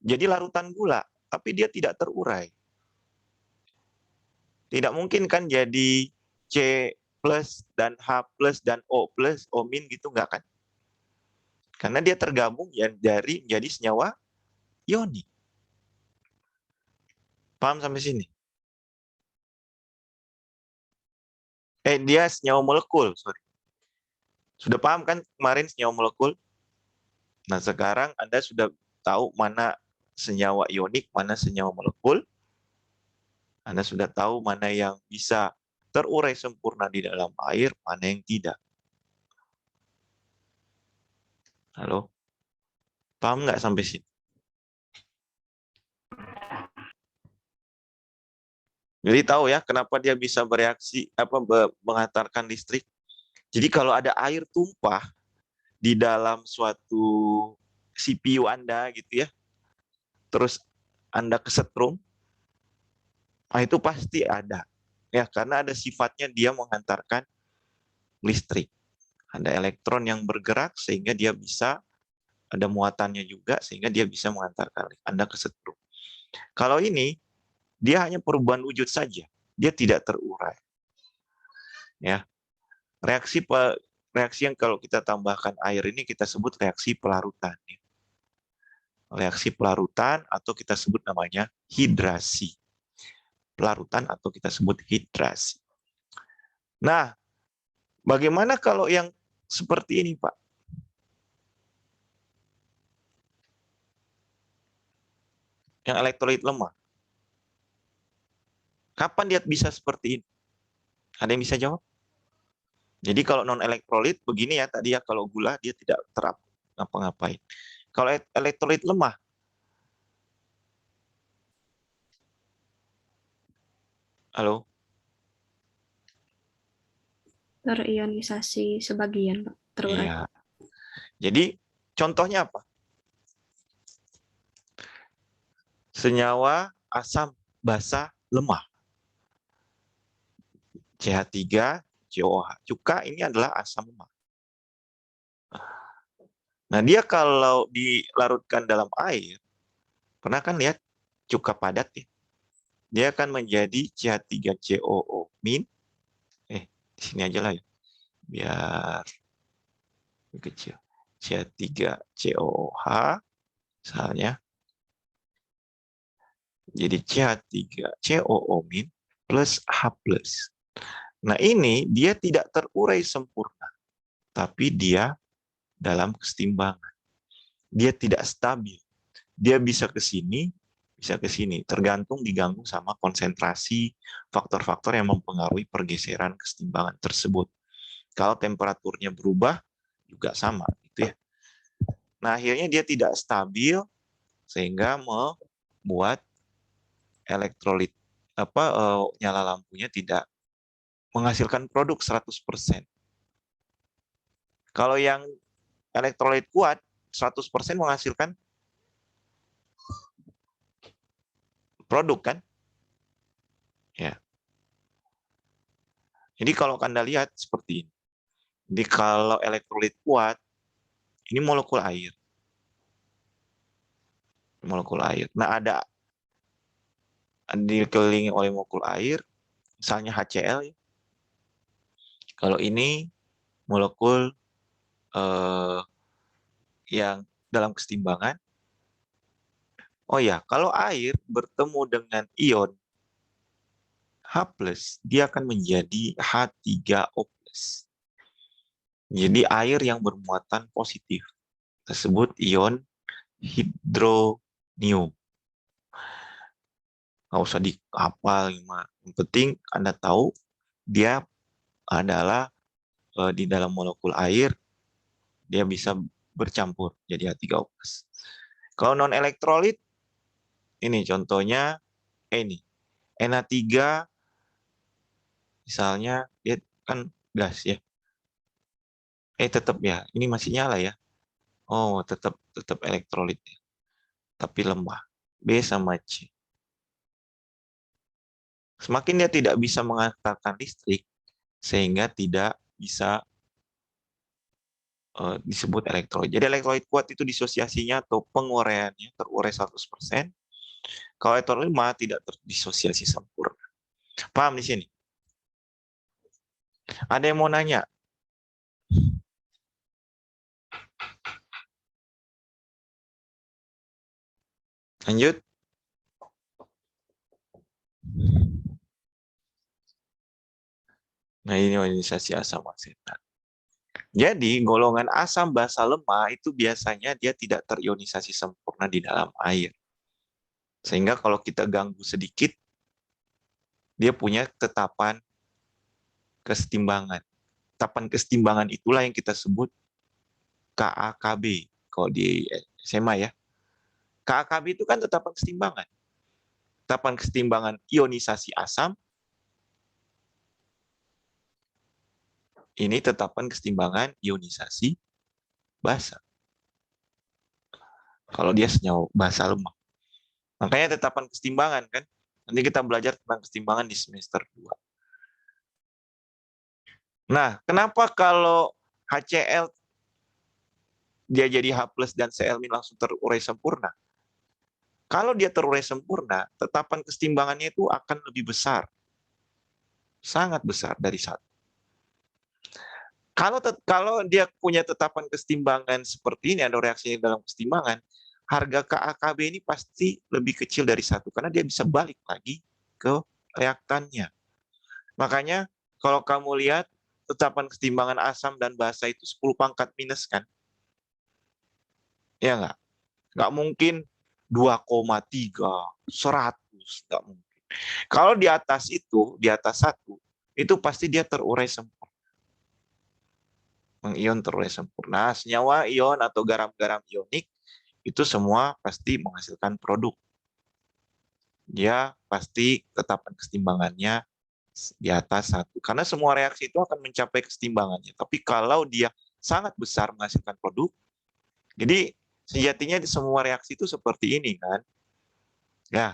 jadi larutan gula, tapi dia tidak terurai. Tidak mungkin kan jadi C+ dan H+ dan O+, O- gitu enggak kan? Karena dia tergabung menjadi senyawa ionik. Paham sampai sini? Dia senyawa molekul, sorry. Sudah paham kan kemarin senyawa molekul? Nah, sekarang Anda sudah tahu mana senyawa ionik, mana senyawa molekul. Anda sudah tahu mana yang bisa terurai sempurna di dalam air, mana yang tidak. Halo? Paham nggak sampai sini? Jadi tahu ya kenapa dia bisa bereaksi, mengantarkan listrik. Jadi kalau ada air tumpah di dalam suatu CPU Anda gitu ya, terus Anda kesetrum, nah itu pasti ada. Ya, karena ada sifatnya dia menghantarkan listrik. Ada elektron yang bergerak sehingga dia bisa, ada muatannya juga sehingga dia bisa mengantarkan Anda kesetrum. Kalau ini, dia hanya perubahan wujud saja. Dia tidak terurai. Ya. Reaksi yang kalau kita tambahkan air ini kita sebut reaksi pelarutan. Reaksi pelarutan atau kita sebut namanya hidrasi. Pelarutan atau kita sebut hidrasi. Nah, bagaimana kalau yang seperti ini, Pak? Yang elektrolit lemah. Kapan dia bisa seperti ini? Ada yang bisa jawab? Jadi kalau non elektrolit begini ya tadi ya, kalau gula dia tidak ngapa-ngapain. Kalau elektrolit lemah, halo, Terionisasi sebagian, Pak. Terurai. iya. Jadi contohnya apa? Senyawa asam basa lemah. CH3, COH. Cuka ini adalah asam lemah. Nah, dia kalau dilarutkan dalam air, pernah kan lihat cuka padat ya? Dia akan menjadi CH3COO min. Di sini aja lah ya. Biar kecil. CH3COOH misalnya. Jadi CH3COO min plus H+. Nah, ini dia tidak terurai sempurna, tapi dia dalam kesetimbangan. Dia tidak stabil. Dia bisa ke sini, bisa ke sini, tergantung diganggu sama konsentrasi faktor-faktor yang mempengaruhi pergeseran kesetimbangan tersebut. Kalau temperaturnya berubah juga sama gitu ya. Nah, akhirnya dia tidak stabil sehingga membuat elektrolit nyala lampunya tidak menghasilkan produk 100%. Kalau yang elektrolit kuat 100% menghasilkan produk kan? Ya. Jadi kalau Anda lihat seperti ini. Jadi kalau elektrolit kuat, ini molekul air. Molekul air. Nah, ada dikelilingi oleh molekul air, misalnya HCl. Ya. Kalau ini molekul yang dalam kesetimbangan. Oh ya, kalau air bertemu dengan ion H+, dia akan menjadi H3O+. Jadi air yang bermuatan positif tersebut ion hidronium. Nggak usah dihafal, yang penting Anda tahu dia adalah di dalam molekul air dia bisa bercampur jadi H3O+. Kalau non elektrolit ini contohnya ini Na3 misalnya dia kan gas ya. Tetap ya, ini masih nyala ya. Oh, tetap elektrolit ya. Tapi lemah. B sama C. Semakin dia tidak bisa menghantarkan listrik sehingga tidak bisa disebut elektrolit. Jadi elektrolit kuat itu disosiasinya atau penguraiannya terurai 100%. Kalau elektrolit lemah tidak terdisosiasi sempurna. Paham di sini? Ada yang mau nanya? Lanjut. Nah, ini ionisasi asam asetat. Jadi, golongan asam basa lemah itu biasanya dia tidak terionisasi sempurna di dalam air. Sehingga kalau kita ganggu sedikit, dia punya tetapan kesetimbangan. Tetapan kesetimbangan itulah yang kita sebut KAKB. Kalau di SMA ya. KAKB itu kan tetapan kesetimbangan. Tetapan kesetimbangan ionisasi asam Ini tetapan kesetimbangan ionisasi basa. Kalau dia senyawa basa lemah. Makanya tetapan kesetimbangan kan. Nanti kita belajar tentang kesetimbangan di semester 2. Nah, kenapa kalau HCl dia jadi H+ dan Cl- langsung terurai sempurna? Kalau dia terurai sempurna, tetapan kesetimbangannya itu akan lebih besar. Sangat besar dari 1. Kalau dia punya tetapan kesetimbangan seperti ini, ada reaksi dalam kesetimbangan, harga KAKB ini pasti lebih kecil dari 1, karena dia bisa balik lagi ke reaktannya. Makanya kalau kamu lihat tetapan kesetimbangan asam dan basa itu 10 pangkat minus kan? Ya nggak? Nggak mungkin 2,3, 100, nggak mungkin. Kalau di atas itu, di atas 1, itu pasti dia terurai sempurna. Mengion terurai sempurna. Senyawa ion atau garam-garam ionik itu semua pasti menghasilkan produk. Dia pasti tetapan kesetimbangannya di atas 1. Karena semua reaksi itu akan mencapai kesetimbangannya. Tapi kalau dia sangat besar menghasilkan produk, jadi sejatinya di semua reaksi itu seperti ini kan. Ya.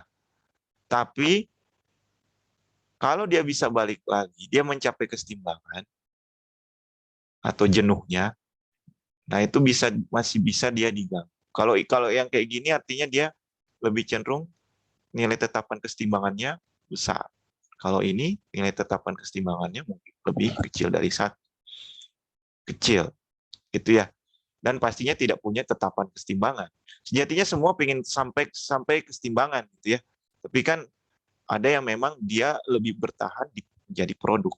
Tapi kalau dia bisa balik lagi, dia mencapai kesetimbangan atau jenuhnya, nah itu masih bisa dia diganggu. Kalau yang kayak gini artinya dia lebih cenderung nilai tetapan kesetimbangannya besar. Kalau ini nilai tetapan kesetimbangannya mungkin lebih kecil dari 1. Kecil, gitu ya. Dan pastinya tidak punya tetapan kesetimbangan. Sejatinya semua pengen sampai kesetimbangan, gitu ya. Tapi kan ada yang memang dia lebih bertahan menjadi produk.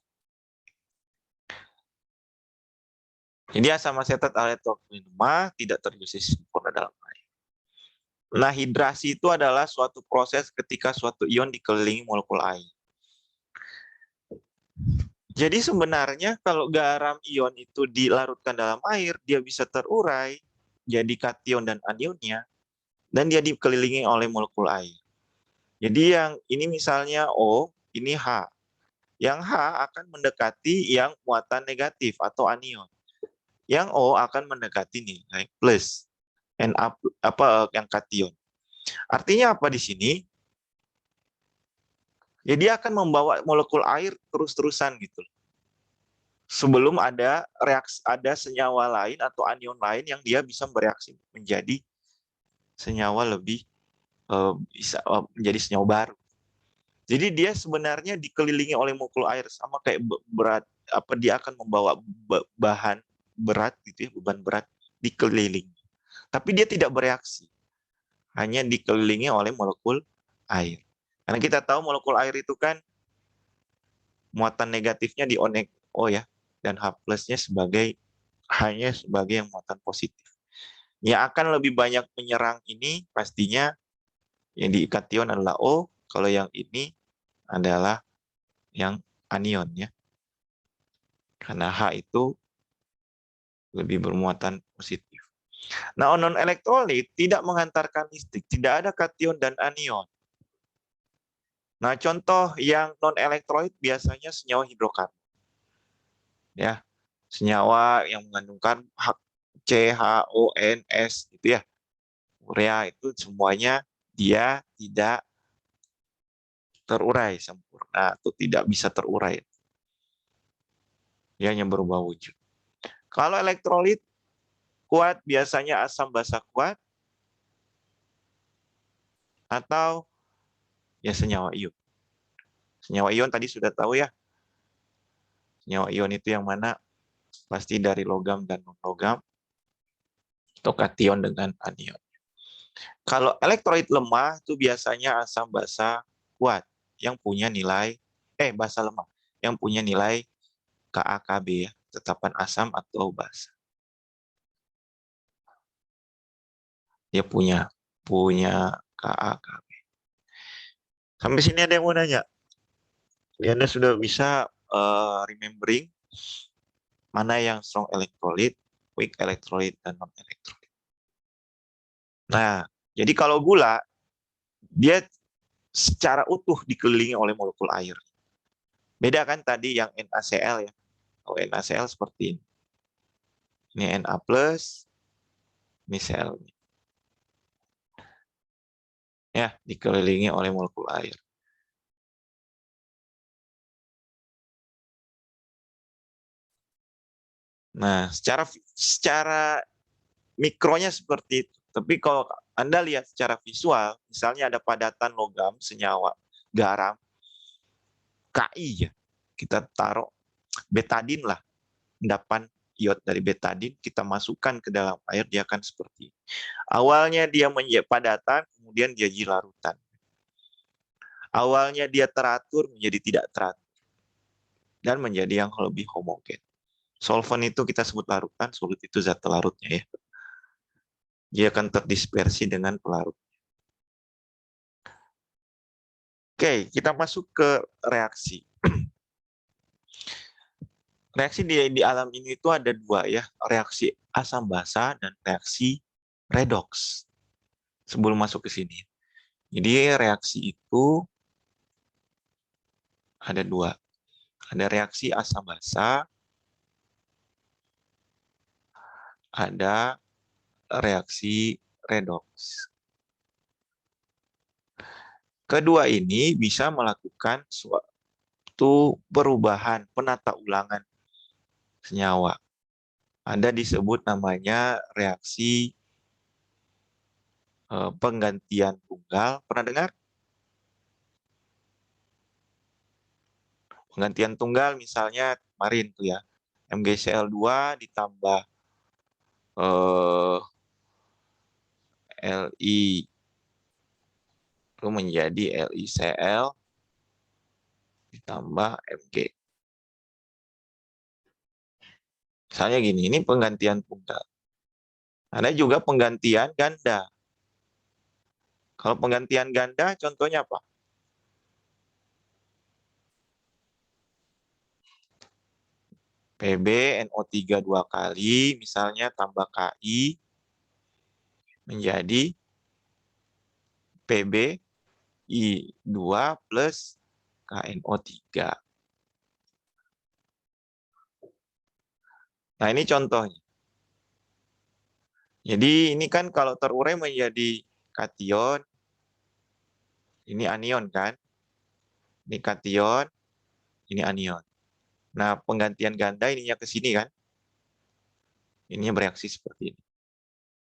Jadi asam asetat aletoklin lemah tidak teriosis sempurna dalam air. Nah, hidrasi itu adalah suatu proses ketika suatu ion dikelilingi molekul air. Jadi sebenarnya kalau garam ion itu dilarutkan dalam air, dia bisa terurai jadi kation dan anionnya, dan dia dikelilingi oleh molekul air. Jadi yang ini misalnya O, ini H. Yang H akan mendekati yang muatan negatif atau anion. Yang O akan mendekati nilai plus, yang kation. Artinya apa di sini? Ya dia akan membawa molekul air terus-terusan gitu. Sebelum ada senyawa lain atau anion lain yang dia bisa bereaksi menjadi senyawa lebih bisa menjadi senyawa baru. Jadi dia sebenarnya dikelilingi oleh molekul air sama kayak berat dia akan membawa bahan berat gitu ya, beban berat dikelilingi. Tapi dia tidak bereaksi. Hanya dikelilingi oleh molekul air. Karena kita tahu molekul air itu kan muatan negatifnya di O ya, dan H+-nya hanya sebagai yang muatan positif. Yang akan lebih banyak menyerang ini pastinya yang di kation adalah O, kalau yang ini adalah yang anion ya. Karena H itu lebih bermuatan positif. Nah, non-elektrolit tidak menghantarkan listrik, tidak ada kation dan anion. Nah, contoh yang non-elektrolit biasanya senyawa hidrokarbon. Ya, senyawa yang mengandung CHONS gitu ya. Urea itu semuanya dia tidak terurai sempurna atau tidak bisa terurai. Dia hanya berubah wujud. Kalau elektrolit kuat biasanya asam basa kuat atau ya senyawa ion. Senyawa ion tadi sudah tahu ya. Senyawa ion itu yang mana? Pasti dari logam dan non-logam atau kation dengan anion. Kalau elektrolit lemah itu biasanya asam basa kuat yang punya nilai basa lemah yang punya nilai KAKB ya, tetapan asam atau basa. Dia punya KAKB. Sampai sini ada yang mau nanya? Anda sudah bisa remembering mana yang strong elektrolit, weak elektrolit, dan non elektrolit. Nah, jadi kalau gula dia secara utuh dikelilingi oleh molekul air. Beda kan tadi yang NaCl ya. Kalau NaCl seperti ini. Ini Na plus, ini Cl. Ya, dikelilingi oleh molekul air. Nah, secara mikronya seperti itu. Tapi kalau Anda lihat secara visual, misalnya ada padatan logam senyawa garam, Ki ya, kita taruh betadin lah, endapan iod dari betadin, kita masukkan ke dalam air, dia akan seperti ini. Awalnya dia menjadi padatan, kemudian dia jadi larutan. Awalnya dia teratur, menjadi tidak teratur. Dan menjadi yang lebih homogen. Solvent itu kita sebut larutan, solut itu zat larutnya ya. Dia akan terdispersi dengan pelarut. Oke, kita masuk ke reaksi. Reaksi di alam ini itu ada dua ya, reaksi asam basa dan reaksi redoks. Sebelum masuk ke sini. Jadi reaksi itu ada dua. Ada reaksi asam basa, ada reaksi redoks. Kedua ini bisa melakukan suatu perubahan, penata ulangan senyawa. Ada disebut namanya reaksi penggantian tunggal. Pernah dengar? Penggantian tunggal misalnya kemarin tuh ya, MgCl2 ditambah Li itu menjadi LiCl ditambah Mg. Misalnya gini, ini penggantian tunggal. Ada juga penggantian ganda. Kalau penggantian ganda, contohnya apa? Pb, NO3 2 kali, misalnya tambah Ki, menjadi Pb, I2 plus KNO3. Nah, ini contohnya. Jadi ini kan kalau terurai menjadi kation, ini anion kan? Ini kation, ini anion. Nah, penggantian ganda ininya ke sini kan? Ininya bereaksi seperti ini.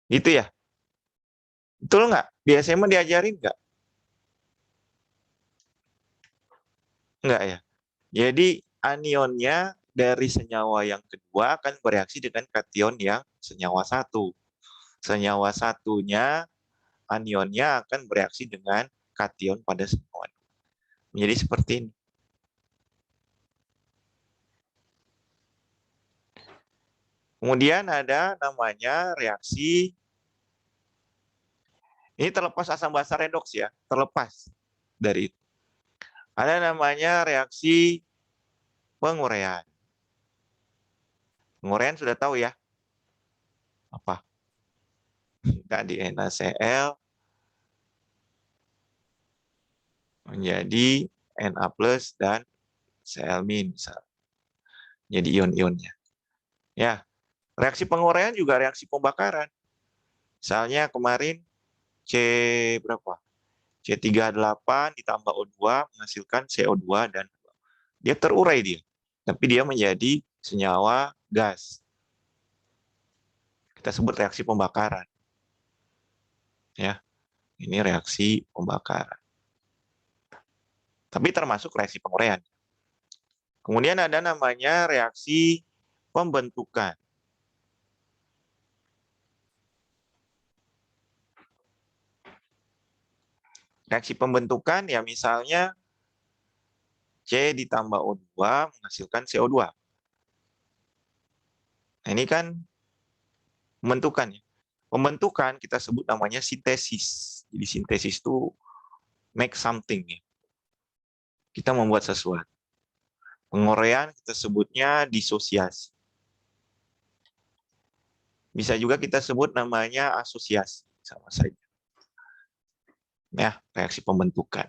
Gitu ya? Betul nggak? Di SMA diajarin nggak? Nggak ya? Jadi anionnya dari senyawa yang kedua akan bereaksi dengan kation yang senyawa satu. Senyawa satunya, anionnya akan bereaksi dengan kation pada senyawa. Menjadi seperti ini. Kemudian ada namanya reaksi, ini terlepas asam basa redoks ya, terlepas dari itu. Ada namanya reaksi penguraian. Penguraian sudah tahu ya? Apa? Tadi NaCl menjadi Na plus dan Cl min, jadi ion-ionnya. Ya, reaksi penguraian juga reaksi pembakaran. Misalnya kemarin C berapa? C38 ditambah O2 menghasilkan CO2 dan dia terurai dia. Tapi dia menjadi senyawa gas. Kita sebut reaksi pembakaran. Ya, ini reaksi pembakaran. Tapi termasuk reaksi penguraian. Kemudian ada namanya reaksi pembentukan. Reaksi pembentukan ya misalnya C ditambah O2 menghasilkan CO2. Nah, ini kan pembentukan ya. Pembentukan kita sebut namanya sintesis. Jadi sintesis itu make something ya. Kita membuat sesuatu. Penguraian kita sebutnya disosiasi. Bisa juga kita sebut namanya asosiasi, sama saja. Ya, reaksi pembentukan.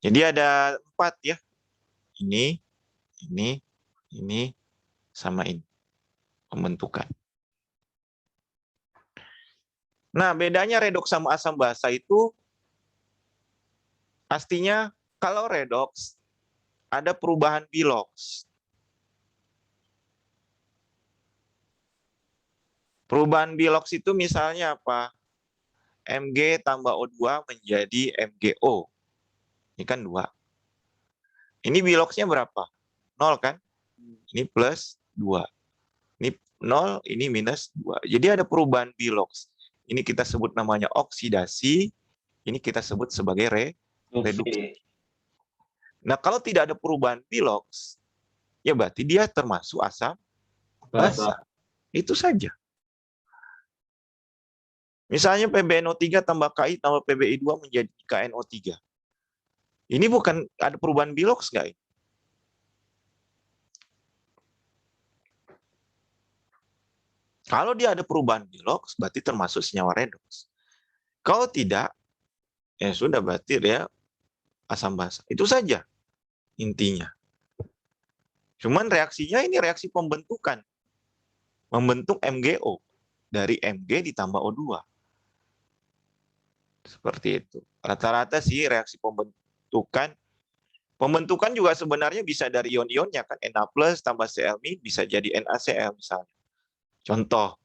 Jadi ada 4 ya. Ini, Ini sama ini. Pembentukan. Nah, bedanya redoks sama asam basa itu pastinya kalau redoks ada perubahan biloks. Perubahan biloks itu misalnya apa? Mg tambah O2 menjadi MgO. Ini kan 2. Ini biloksnya berapa? 0 kan? Ini plus 2. Ini 0, ini minus 2. Jadi ada perubahan biloks. Ini kita sebut namanya oksidasi, ini kita sebut sebagai reduksi. Nah, kalau tidak ada perubahan biloks, ya berarti dia termasuk asam basa. Itu saja. Misalnya PbNO3 tambah Ki tambah PbI2 menjadi KNO3. Ini bukan ada perubahan biloks nggak? Kalau dia ada perubahan biloks, berarti termasuk senyawa redoks. Kalau tidak, ya sudah berarti dia asam basa. Itu saja intinya. Cuman reaksinya ini reaksi pembentukan. Membentuk MgO. Dari Mg ditambah O2. Seperti itu. Rata-rata sih reaksi pembentukan. Pembentukan juga sebenarnya bisa dari ion-ionnya kan. Na+ tambah Cl- bisa jadi NaCl misalnya. Contoh.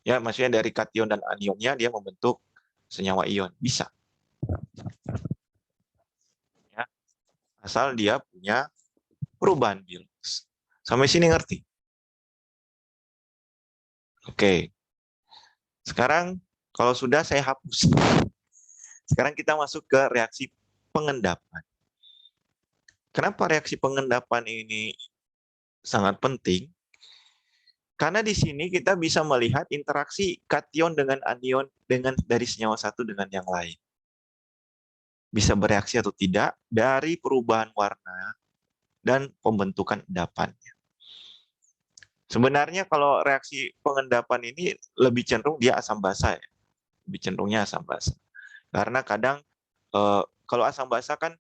Ya, maksudnya dari kation dan anionnya dia membentuk senyawa ion. Bisa. Ya. Asal dia punya perubahan biloks. Sampai sini ngerti? Oke. Sekarang kalau sudah saya hapus. Sekarang kita masuk ke reaksi pengendapan. Kenapa reaksi pengendapan ini sangat penting? Karena di sini kita bisa melihat interaksi kation dengan anion dari senyawa satu dengan yang lain. Bisa bereaksi atau tidak dari perubahan warna dan pembentukan endapannya. Sebenarnya kalau reaksi pengendapan ini lebih cenderung dia asam basa ya. Lebih cenderungnya asam basa. Karena kadang kalau asam basa kan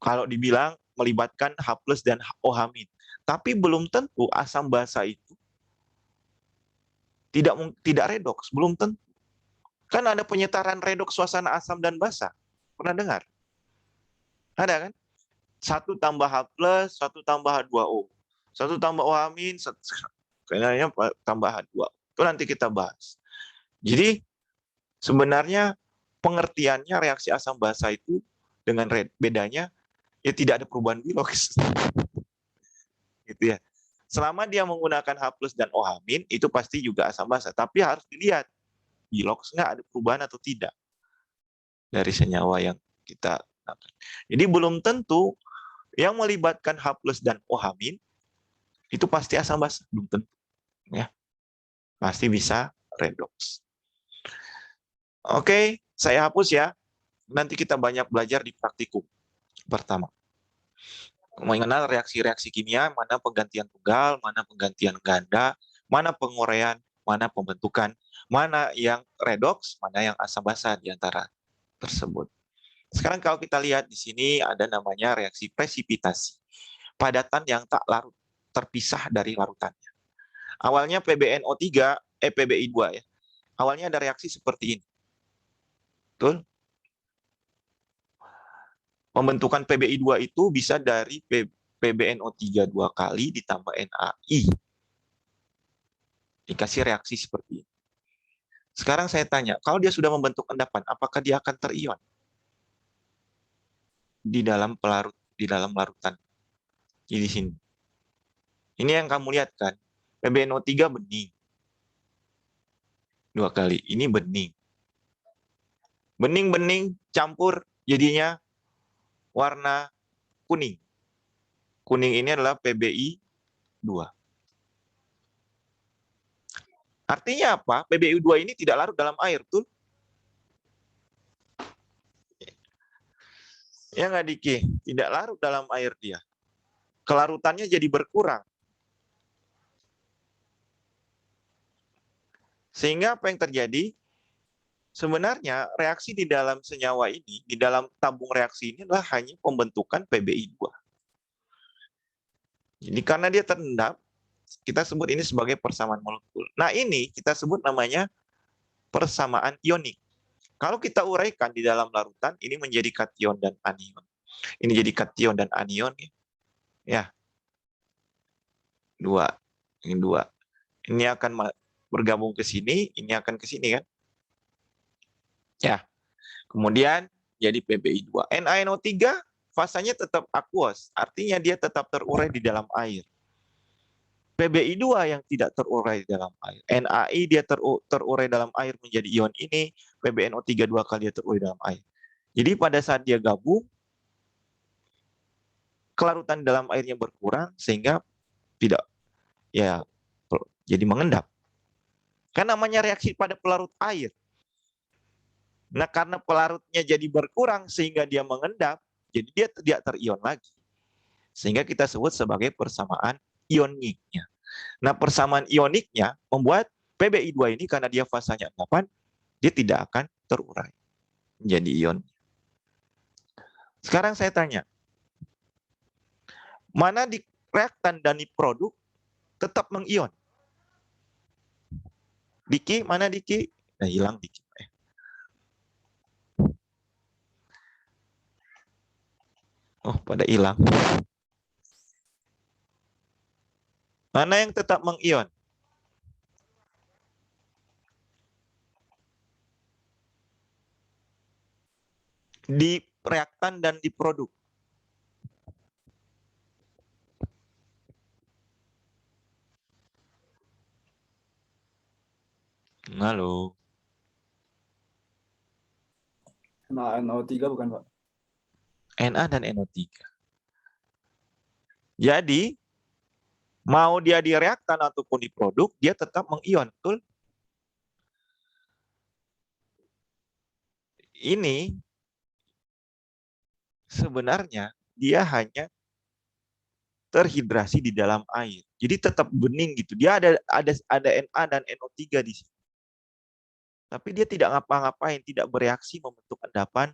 kalau dibilang melibatkan H+ dan OH-. Tapi belum tentu asam basa itu tidak redoks, belum tentu. Kan ada penyetaran redoks suasana asam dan basa. Pernah dengar? Ada kan? 1 tambah H+, 1 tambah H2O. 1 tambah OH-, kayaknya tambah H2. Itu nanti kita bahas. Jadi sebenarnya pengertiannya reaksi asam basa itu dengan bedanya ya tidak ada perubahan biloks. Gitu ya. Selama dia menggunakan H+ dan OH- itu pasti juga asam basa, tapi harus dilihat biloks nggak ada perubahan atau tidak dari senyawa yang kita gunakan. Jadi belum tentu yang melibatkan H+ dan OH- itu pasti asam basa, belum tentu ya. Pasti bisa redoks. Oke, saya hapus ya. Nanti kita banyak belajar di praktikum pertama. Mengenal reaksi-reaksi kimia, mana penggantian tunggal, mana penggantian ganda, mana penguraian, mana pembentukan, mana yang redoks, mana yang asam basa di antara tersebut. Sekarang kalau kita lihat di sini ada namanya reaksi presipitasi. Padatan yang tak larut, terpisah dari larutannya. Awalnya PbNO3, PbI2 ya. Awalnya ada reaksi seperti ini. Betul? Pembentukan PbI2 itu bisa dari PbNO3 2 kali ditambah NaI. Dikasih reaksi seperti ini. Sekarang saya tanya, kalau dia sudah membentuk endapan, apakah dia akan terion di dalam larutan? Di sini. Ini yang kamu lihat kan, PbNO3 bening. 2 kali, ini bening. Bening-bening campur jadinya warna kuning. Kuning ini adalah PbI2. Artinya apa? PbI2 ini tidak larut dalam air, tuh. Ya nggak, Diki? Tidak larut dalam air dia. Kelarutannya jadi berkurang. Sehingga apa yang terjadi? Sebenarnya reaksi di dalam senyawa ini, di dalam tabung reaksi ini adalah hanya pembentukan PbI2. Jadi karena dia terendap, kita sebut ini sebagai persamaan molekul. Nah, ini kita sebut namanya persamaan ionik. Kalau kita uraikan di dalam larutan, ini menjadi kation dan anion. Ini jadi kation dan anion. Ya, dua. Ini dua. Ini akan bergabung ke sini, ini akan ke sini kan? Ya. Kemudian jadi PbI2. NaNO3 fasanya tetap aqueous, artinya dia tetap terurai di dalam air. PbI2 yang tidak terurai di dalam air. NaI dia terurai dalam air menjadi ion ini, PbNO3 dua kali dia terurai dalam air. Jadi pada saat dia gabung, kelarutan dalam airnya berkurang sehingga tidak ya jadi mengendap. Kan namanya reaksi pada pelarut air. Nah, karena pelarutnya jadi berkurang sehingga dia mengendap, jadi dia tidak terion lagi. Sehingga kita sebut sebagai persamaan ioniknya. Nah, persamaan ioniknya membuat PbI2 ini karena dia fasanya endapan, dia tidak akan terurai menjadi ion. Sekarang saya tanya, mana di reaktan dan di produk tetap mengion? Diki, mana Diki? Nah, hilang Diki. Oh, pada hilang. Mana yang tetap mengion? Di reaktan dan di produk. Halo. Nah, NO3 bukan, Pak? Na dan NO3. Jadi, mau dia di reaktan ataupun di produk, dia tetap mengion, betul? Ini sebenarnya dia hanya terhidrasi di dalam air. Jadi tetap bening gitu. Dia ada Na dan NO3 di sini. Tapi dia tidak ngapa-ngapain, tidak bereaksi membentuk endapan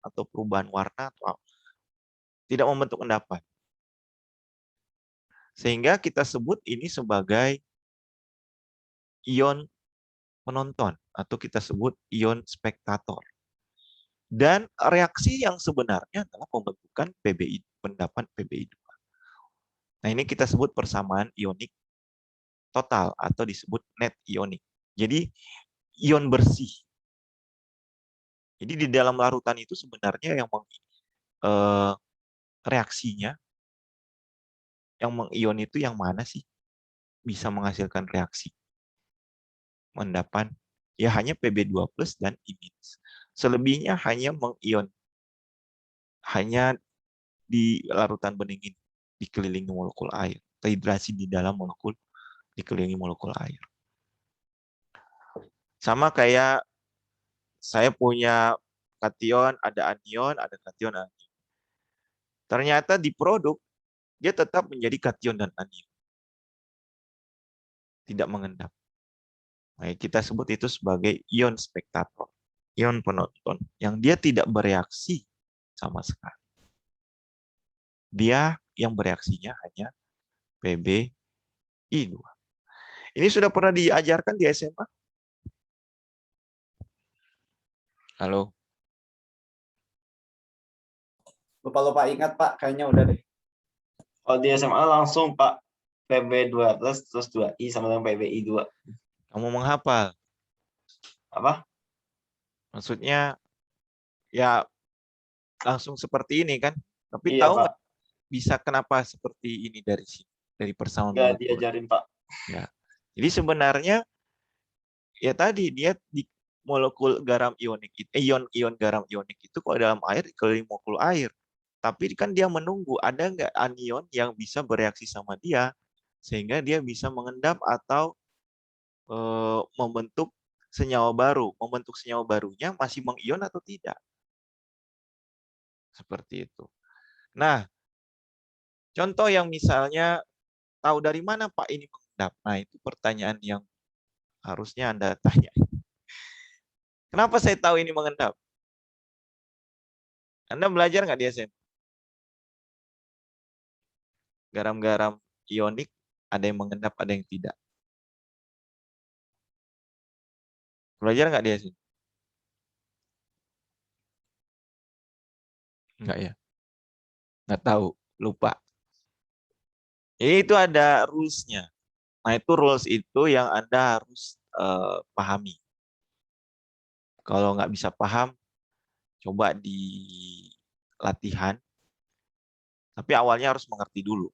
atau perubahan warna atau apa. Tidak membentuk endapan. Sehingga kita sebut ini sebagai ion penonton atau kita sebut ion spektator. Dan reaksi yang sebenarnya adalah pembentukan PbI, endapan PbI2. Nah, ini kita sebut persamaan ionik total atau disebut net ionik. Jadi ion bersih. Jadi di dalam larutan itu sebenarnya yang reaksinya, yang mengion itu yang mana sih bisa menghasilkan reaksi endapan? Ya hanya Pb2+ dan imins. Selebihnya hanya mengion. Hanya di larutan bening ini dikelilingi molekul air. Terhidrasi di dalam molekul, dikelilingi molekul air. Sama kayak saya punya kation, ada anion, ada kation, anion. Ternyata di produk, dia tetap menjadi kation dan anion. Tidak mengendap. Nah, kita sebut itu sebagai ion spektator, ion penonton, yang dia tidak bereaksi sama sekali. Dia yang bereaksinya hanya PbI2. Ini sudah pernah diajarkan di SMA? Halo? Lupa-lupa ingat, Pak. Kayaknya udah deh. Kalau di SMA langsung, Pak, PB2+ terus 2I sama dengan PBI2. Kamu menghafal? Apa? Maksudnya, ya langsung seperti ini kan? Tapi Iya, tahu Pak. nggak bisa kenapa seperti ini dari sini? Dari persamaan Nggak molekul? diajarin, Pak. Ya. Jadi sebenarnya ya tadi dia di molekul garam ionik itu, ion garam ionik itu kalau dalam air dikelilingi molekul air. Tapi kan dia menunggu ada nggak anion yang bisa bereaksi sama dia sehingga dia bisa mengendap atau membentuk senyawa baru. Membentuk senyawa barunya masih mengion atau tidak. Seperti itu. Nah, contoh yang misalnya tahu dari mana Pak ini mengendap? Nah, itu pertanyaan yang harusnya Anda tanya. Kenapa saya tahu ini mengendap? Anda belajar nggak di SMA? Garam-garam ionik ada yang mengendap, ada yang tidak. Belajar nggak dia sini? Nggak ya? Nggak tahu, lupa. Itu ada rules-nya. Nah, itu rules itu yang Anda harus pahami. Kalau nggak bisa paham, coba di latihan. Tapi awalnya harus mengerti dulu.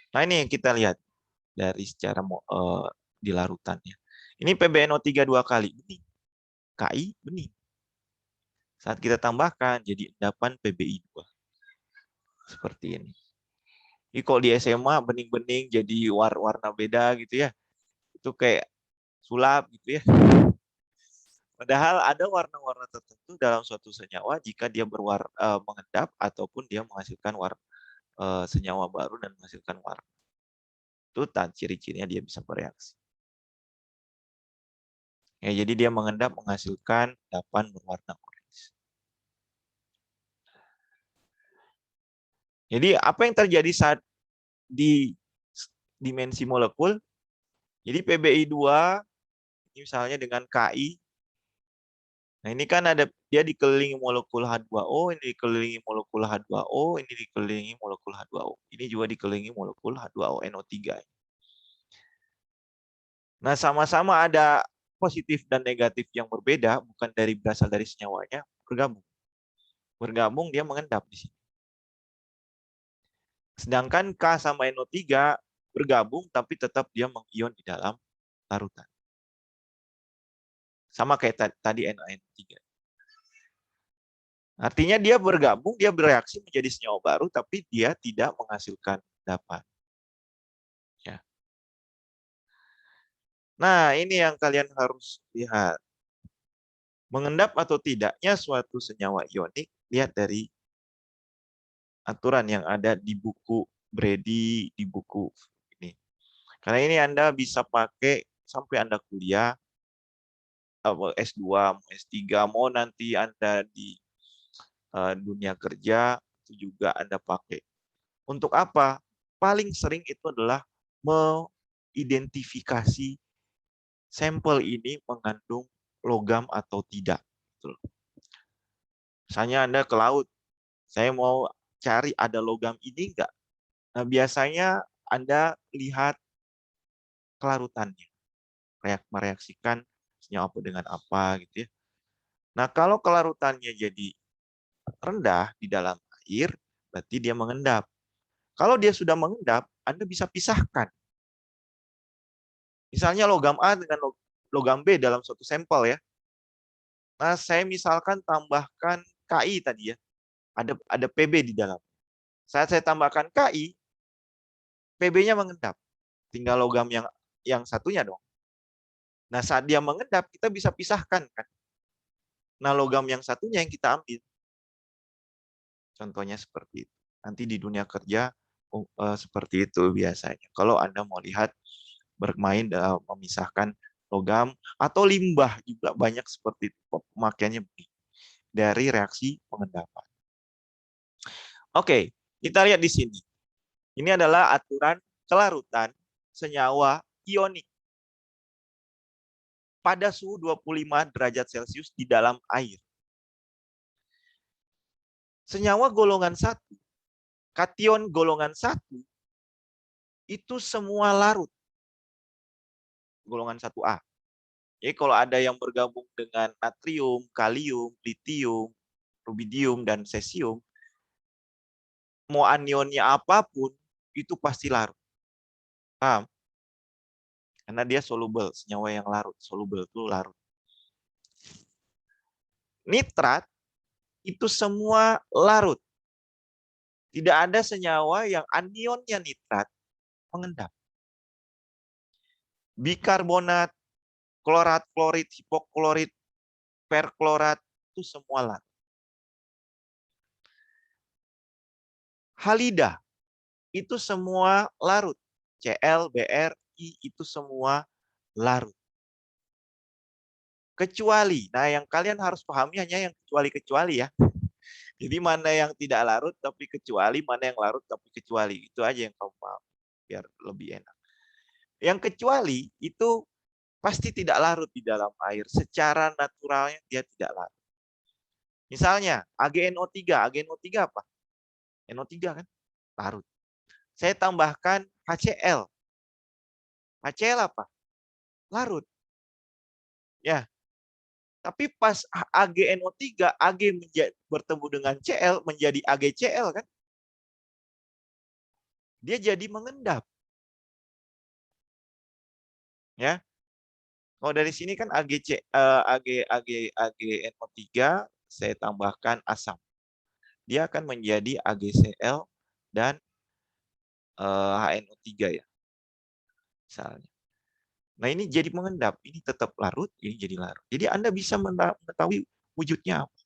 Nah, ini yang kita lihat dari secara di larutannya. Ini PbNO3 2 kali. Bening. KI bening. Saat kita tambahkan, jadi endapan PBI2. Seperti ini. Jadi kalau di SMA bening-bening jadi warna beda gitu ya. Itu kayak sulap gitu ya. Padahal ada warna-warna tertentu dalam suatu senyawa jika dia mengendap ataupun dia menghasilkan senyawa baru dan menghasilkan warna. Itu ciri-cirinya dia bisa bereaksi. Ya, jadi dia mengendap menghasilkan endapan berwarna orange. Jadi apa yang terjadi saat di dimensi molekul? Jadi PBI2 misalnya dengan KI. Nah, ini kan ada dia dikelilingi molekul H2O, ini dikelilingi molekul H2O, ini dikelilingi molekul H2O. Ini juga dikelilingi molekul H2O NO3. Nah, sama-sama ada positif dan negatif yang berbeda, bukan berasal dari senyawanya, bergabung. Bergabung dia mengendap di sini. Sedangkan K sama NO3 bergabung tapi tetap dia mengion di dalam larutan. Sama kayak tadi NaNO3. Artinya dia bergabung, dia bereaksi menjadi senyawa baru, tapi dia tidak menghasilkan endapan. Ya. Nah, ini yang kalian harus lihat. Mengendap atau tidaknya suatu senyawa ionik, lihat dari aturan yang ada di buku Brady, di buku ini. Karena ini Anda bisa pakai sampai Anda kuliah, S2, S3, mau nanti Anda di dunia kerja, itu juga Anda pakai. Untuk apa? Paling sering itu adalah mengidentifikasi sampel ini mengandung logam atau tidak. Misalnya Anda ke laut, saya mau cari ada logam ini enggak? Nah, biasanya Anda lihat kelarutannya, mereaksikan senyawa apa dengan apa gitu ya. Nah, kalau kelarutannya jadi rendah di dalam air, berarti dia mengendap. Kalau dia sudah mengendap, Anda bisa pisahkan. Misalnya logam A dengan logam B dalam suatu sampel ya. Nah, saya misalkan tambahkan KI tadi ya. Ada PB di dalam. Saat saya tambahkan KI, PB-nya mengendap. Tinggal logam yang satunya dong. Nah, saat dia mengendap, kita bisa pisahkan kan. Nah, logam yang satunya yang kita ambil. Contohnya seperti itu. Nanti di dunia kerja seperti itu biasanya. Kalau Anda mau lihat bermain dalam memisahkan logam atau limbah juga banyak seperti itu pemakaiannya dari reaksi pengendapan. Oke, kita lihat di sini. Ini adalah aturan kelarutan senyawa ionik pada suhu 25 derajat Celcius di dalam air. Senyawa golongan 1, kation golongan 1, itu semua larut. Golongan 1A. Jadi kalau ada yang bergabung dengan natrium, kalium, litium, rubidium, dan cesium, mau anionnya apapun, itu pasti larut. Paham? Karena dia soluble, senyawa yang larut. Soluble itu larut. Nitrat, itu semua larut. Tidak ada senyawa yang anionnya nitrat mengendap. Bikarbonat, klorat, klorid, hipoklorid, perklorat, itu semua larut. Halida, itu semua larut. Cl, Br, I, itu semua larut. Kecuali, nah yang kalian harus pahami hanya yang kecuali-kecuali ya. Jadi mana yang tidak larut tapi kecuali, mana yang larut tapi kecuali. Itu aja yang kamu paham. Biar lebih enak. Yang kecuali itu pasti tidak larut di dalam air. Secara naturalnya dia tidak larut. Misalnya AgNO3. AgNO3 apa? NO3 kan? Larut. Saya tambahkan HCl. HCl apa? Larut. Ya. Tapi pas AgNO3, Ag bertemu dengan Cl menjadi AgCl kan? Dia jadi mengendap. Ya. Kalau dari sini kan AgNO3 saya tambahkan asam. Dia akan menjadi AgCl dan HNO3 ya. Misalnya. Nah, ini jadi mengendap, ini tetap larut, ini jadi larut. Jadi Anda bisa mengetahui wujudnya apa.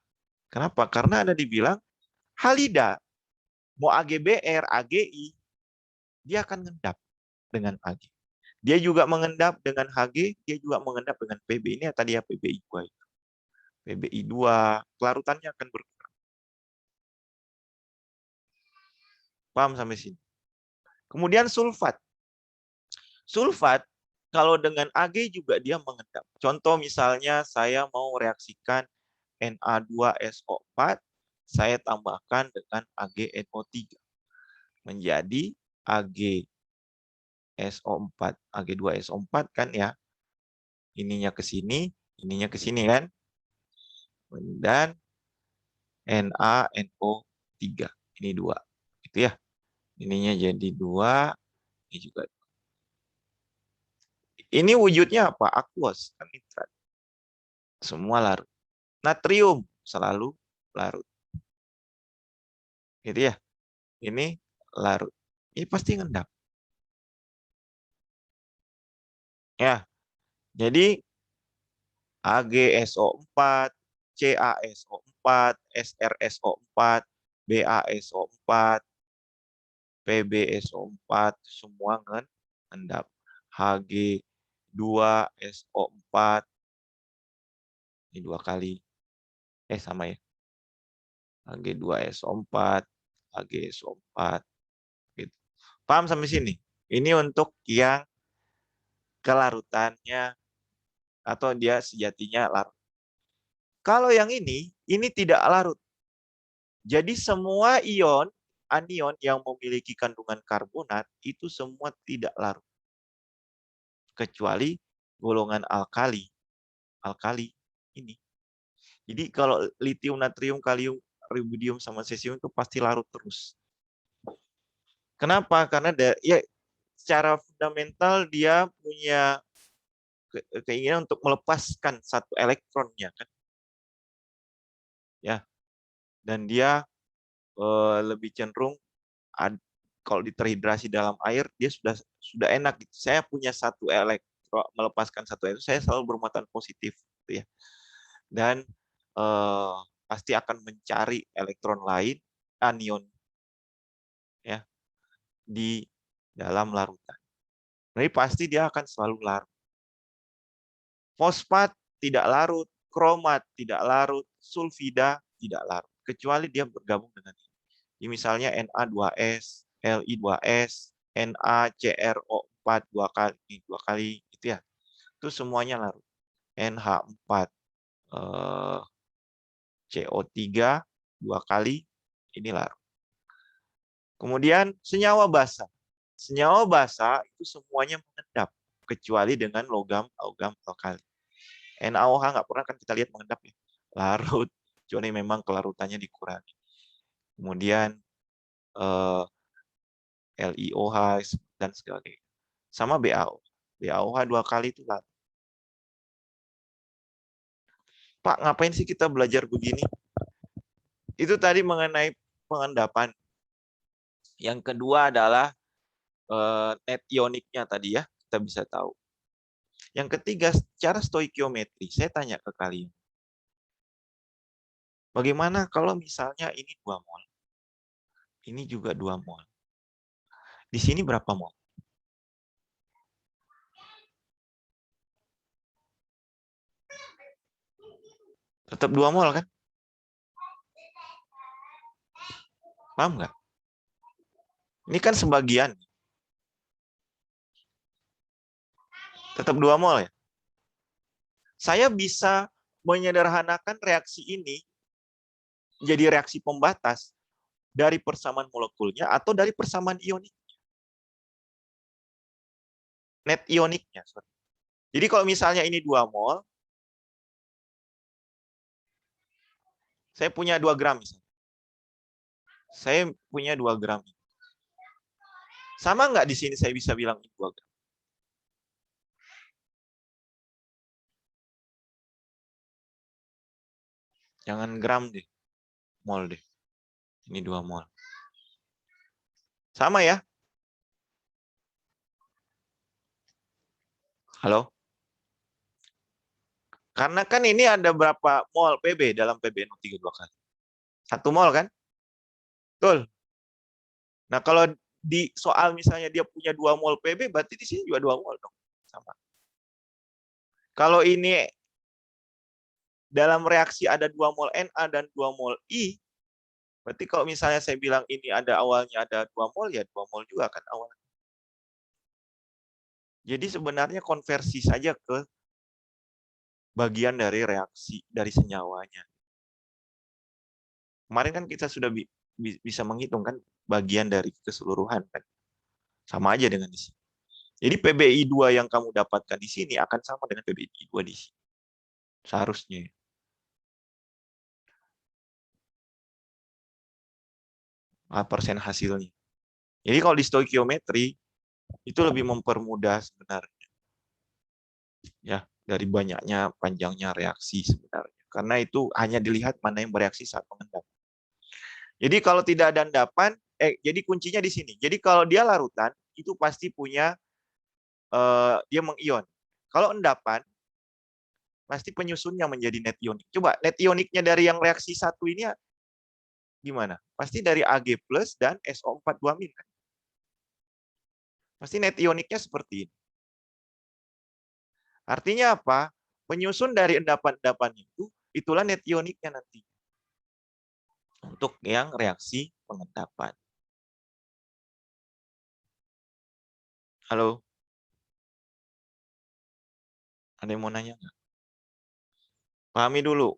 Kenapa? Karena Anda dibilang halida, mau AgBr, AgI, dia akan mengendap dengan Ag. Dia juga mengendap dengan Hg, dia juga mengendap dengan Pb. Ini tadi ya PbI2 itu. PbI2, kelarutannya akan berkurang. Paham sampai sini? Kemudian sulfat. Sulfat, kalau dengan Ag juga dia mengendap. Contoh misalnya saya mau reaksikan Na2SO4, saya tambahkan dengan AgNO3. Menjadi AgSO4. Ag2SO4 kan ya. Ininya ke sini, ininya ke sini kan. Dan NaNO3. Ini 2. Gitu ya. Ininya jadi 2, ini juga. Ini wujudnya apa? Aqueous, kan nitrat. Semua larut. Natrium selalu larut. Gitu ya. Ini larut. Ini pasti ngendap. Ya. Jadi AgSO4, CaSO4, SrSO4, BaSO4, PbSO4 semua ngendap. Hg2SO4 ini 2 kali. Sama ya. Hg2SO4, HgSO4 gitu. Paham sampai sini? Ini untuk yang kelarutannya atau dia sejatinya larut. Kalau yang ini tidak larut. Jadi semua anion yang memiliki kandungan karbonat itu semua tidak larut. Kecuali golongan alkali. Alkali ini. Jadi kalau litium, natrium, kalium, rubidium sama cesium itu pasti larut terus. Kenapa? Karena ya secara fundamental dia punya keinginan untuk melepaskan satu elektronnya kan. Ya. Dan dia lebih cenderung kalau diterhidrasi dalam air dia sudah enak gitu. Saya punya satu elektron, melepaskan satu elektron, saya selalu bermuatan positif gitu ya. Dan pasti akan mencari elektron lain, anion ya di dalam larutan. Jadi pasti dia akan selalu larut. Fosfat tidak larut, kromat tidak larut, sulfida tidak larut, kecuali dia bergabung dengan ini. Jadi misalnya Na2S, Li2S, NaCrO4 dua kali gitu ya. Itu semuanya larut. NH4 CO3 2 kali ini larut. Kemudian senyawa basa. Senyawa basa itu semuanya mengendap kecuali dengan logam alkali. NaOH nggak pernah kan kita lihat mengendap ya. Larut, kecuali memang kelarutannya dikurangi. Kemudian LiOH dan sebagainya. Sama BaO. BaOH 2 kali itu larut. Pak, ngapain sih kita belajar begini? Itu tadi mengenai pengendapan. Yang kedua adalah net ioniknya tadi ya, kita bisa tahu. Yang ketiga, secara stoikiometri, saya tanya ke kalian. Bagaimana kalau misalnya ini 2 mol? Ini juga 2 mol. Di sini berapa mol? Tetap 2 mol kan? Paham nggak? Ini kan sebagian. Tetap 2 mol ya. Saya bisa menyederhanakan reaksi ini menjadi reaksi pembatas dari persamaan molekulnya atau dari persamaan ionik. Net ioniknya. Sorry. Jadi kalau misalnya ini 2 mol, saya punya 2 gram misalnya. Saya punya 2 gram. Sama nggak di sini saya bisa bilang ini 2 gram? Jangan gram deh. Mol deh. Ini 2 mol. Sama ya? Halo? Karena kan ini ada berapa mol PB dalam PbNO3 2 kali. 1 mol kan? Betul. Nah, kalau di soal misalnya dia punya 2 mol PB, berarti di sini juga 2 mol dong. Sama. Kalau ini dalam reaksi ada 2 mol Na dan 2 mol I, berarti kalau misalnya saya bilang ini ada awalnya ada 2 mol, ya 2 mol juga kan awalnya. Jadi sebenarnya konversi saja ke bagian dari reaksi, dari senyawanya. Kemarin kan kita sudah bisa menghitung kan bagian dari keseluruhan kan. Sama aja dengan di sini. Jadi PBI2 yang kamu dapatkan di sini akan sama dengan PBI2 di sini. Seharusnya. Persen hasilnya. Jadi kalau di stoikiometri itu lebih mempermudah sebenarnya. Ya, dari banyaknya panjangnya reaksi sebenarnya. Karena itu hanya dilihat mana yang bereaksi saat mengendap. Jadi kalau tidak ada endapan, jadi kuncinya di sini. Jadi kalau dia larutan, itu pasti punya dia mengion. Kalau endapan, pasti penyusunnya menjadi net ionik. Coba net ioniknya dari yang reaksi satu ini gimana? Pasti dari Ag+ dan SO4 2-. Pasti net ioniknya seperti ini. Artinya apa? Penyusun dari endapan-endapan itu, itulah net ioniknya nanti. Untuk yang reaksi pengendapan. Halo? Ada yang mau nanya nggak? Pahami dulu.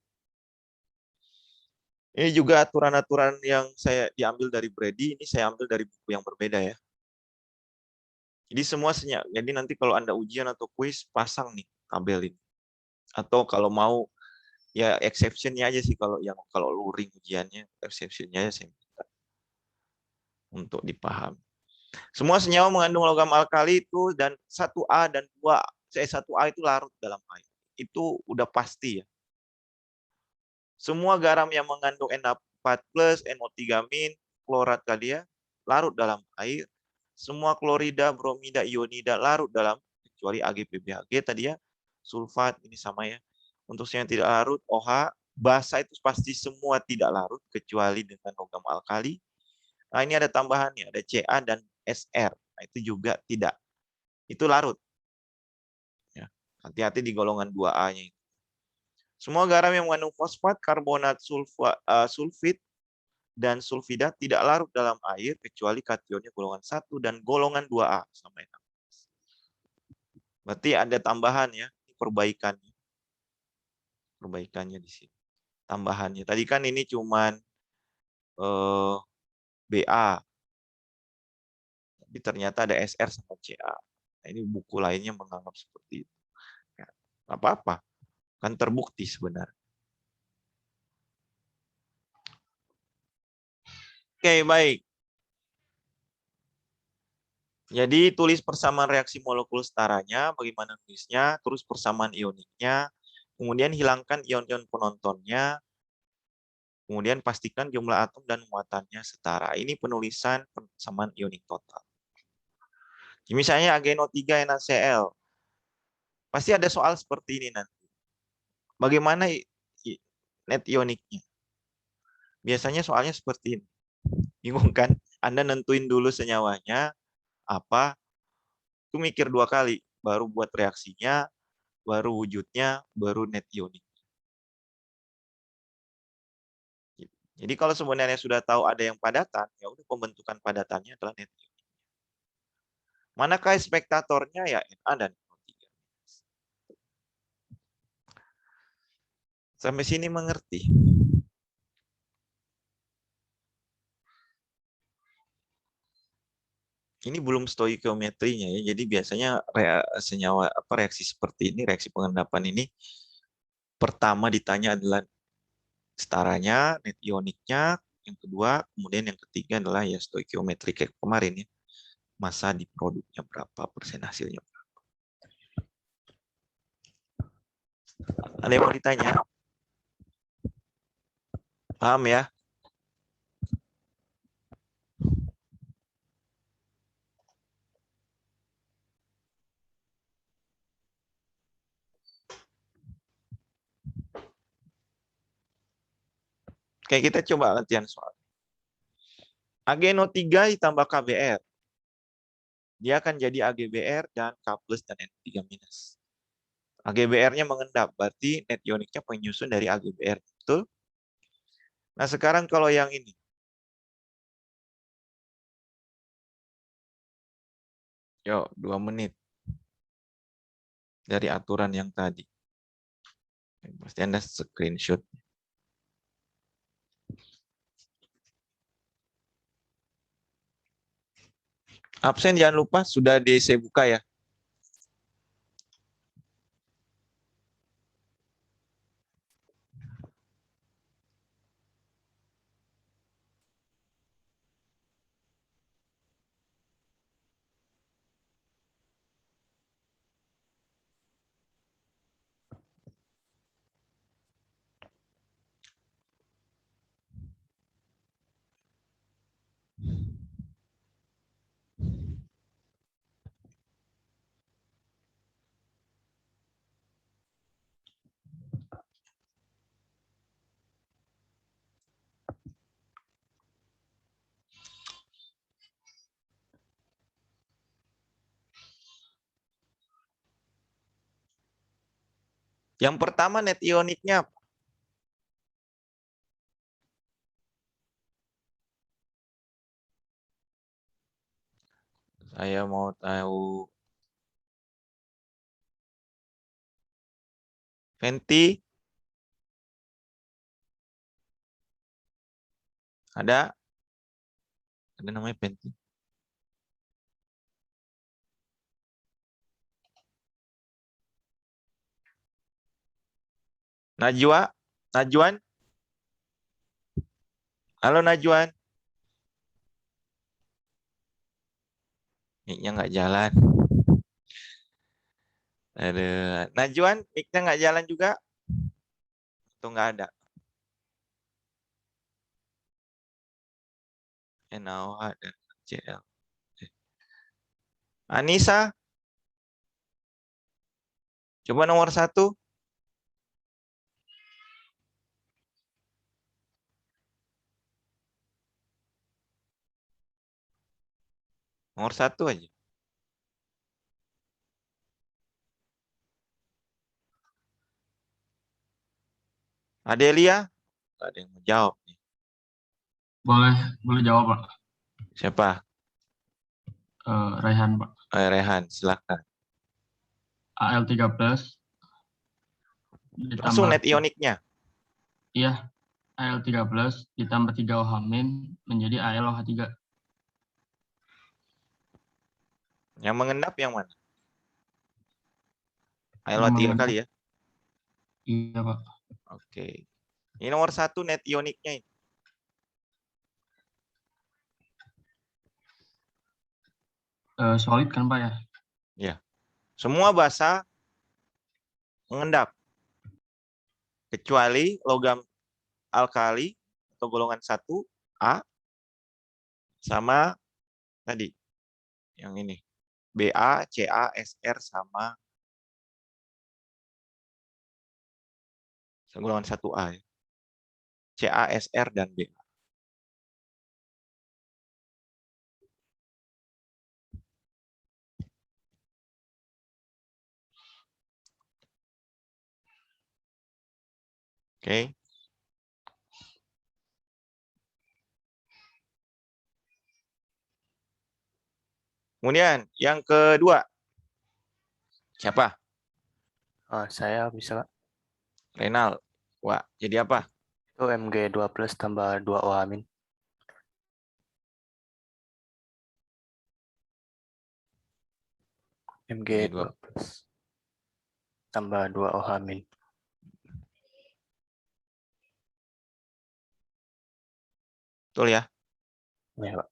Ini juga aturan-aturan yang saya diambil dari Brady, ini saya ambil dari buku yang berbeda ya. Jadi semua senyap. Jadi nanti kalau Anda ujian atau kuis, pasang nih tabel ini. Atau kalau mau, ya exception-nya aja sih kalau luring ujiannya, exception-nya saya minta untuk dipahami. Semua senyawa mengandung logam alkali itu dan 1A dan 2, 1A itu larut dalam air. Itu udah pasti ya. Semua garam yang mengandung Na4+, NO3-, klorat kalia, larut dalam air. Semua klorida, bromida, ionida larut dalam, kecuali AgPbHg tadi ya, sulfat ini sama ya. Untuk yang tidak larut, OH, basa itu pasti semua tidak larut, kecuali dengan logam alkali. Nah ini ada tambahannya, ada Ca dan Sr. Nah, itu juga tidak. Itu larut. Ya, hati-hati di golongan 2A-nya. Semua garam yang mengandung fosfat, karbonat, sulfit, dan sulfida tidak larut dalam air kecuali kationnya golongan 1 dan golongan 2A sama enak. Berarti ada tambahan ya, perbaikannya. Perbaikannya di sini. Tambahannya. Tadi kan ini cuman BA. Tapi ternyata ada SR sama CA. Nah, ini buku lainnya menganggap seperti itu. Ya, apa-apa. Kan terbukti sebenarnya. Oke, baik. Jadi tulis persamaan reaksi molekul setaranya, bagaimana nulisnya, terus persamaan ioniknya, kemudian hilangkan ion-ion penontonnya, kemudian pastikan jumlah atom dan muatannya setara. Ini penulisan persamaan ionik total. Misalnya AgNO3 NaCl. Pasti ada soal seperti ini nanti. Bagaimana net ioniknya? Biasanya soalnya seperti ini. Bingung kan? Anda nentuin dulu senyawanya, apa, itu mikir 2 kali, baru buat reaksinya, baru wujudnya, baru net ionik. Jadi kalau sebenarnya sudah tahu ada yang padatan, ya udah pembentukan padatannya adalah net ionik. Manakah spektatornya ya Na dan NO3. Sampai sini mengerti? Ini belum stoikiometrinya ya. Jadi biasanya senyawa reaksi seperti ini, reaksi pengendapan ini pertama ditanya adalah setaranya, net ioniknya, yang kedua, kemudian yang ketiga adalah ya stoikiometri kayak kemarin ya. Masa di produknya berapa, persen hasilnya berapa. Ada yang mau ditanya? Paham ya? Oke, kita coba latihan soal. AgNO3 ditambah KBr. Dia akan jadi AgBr dan K plus dan NO3 minus. AgBr-nya mengendap, berarti net ioniknya penyusun dari AgBr. Betul? Nah, sekarang kalau yang ini. Yuk, 2 menit. Dari aturan yang tadi. Pasti Anda screenshot. Absen jangan lupa, sudah saya buka ya. Yang pertama net ioniknya apa? Saya mau tahu. Venti? Ada? Ada namanya Venti. Najwa? Najwan? Halo Najwan? Mic-nya nggak jalan. Ada. Najwan, mic-nya nggak jalan juga? Atau nggak ada? NaOH dan Cl. Anissa? Coba nomor 1. Nomor 1 aja. Adelia? Nggak ada yang mau jawab nih. Boleh jawab, Pak. Siapa? Raihan, Pak. Rehan, silakan. Al3+ Langsung ditambah net ioniknya. iya, Al3+ ditambah 3OH- menjadi AlOH3. Yang mengendap yang mana? Yang AlOH 3 mengendap. kali ya? Iya, Pak. Oke. Ini nomor 1 net ioniknya ini. Solid kan, Pak ya? Ya. Semua basa mengendap. Kecuali logam alkali atau golongan 1 A sama tadi yang ini. Ba, Ca, Sr sama golongan 1A ya. Ca, Sr dan Ba. Oke. Kemudian yang kedua. Siapa? Saya bisa, Pak. Renal. Wah, jadi apa? Itu Mg2 plus tambah 2 OH min. Mg2 plus tambah 2 OH min. Betul ya? Ya, Pak.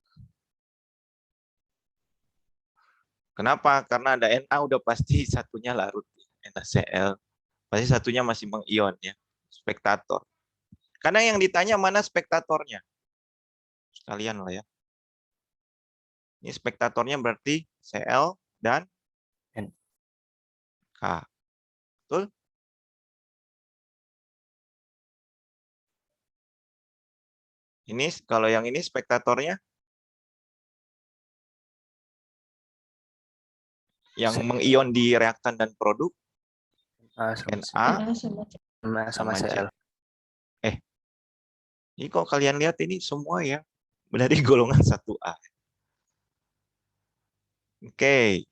Kenapa? Karena ada Na udah pasti satunya larut. NaCl. Pasti satunya masih mengion ya. Spektator. Karena yang ditanya mana spektatornya. Sekalian lah ya. Ini spektatornya berarti Cl dan N. K. Betul? Ini kalau yang ini spektatornya yang mengion di reaktan dan produk Na sama Cl. Ini kok kalian lihat ini semua ya dari golongan 1A. Oke.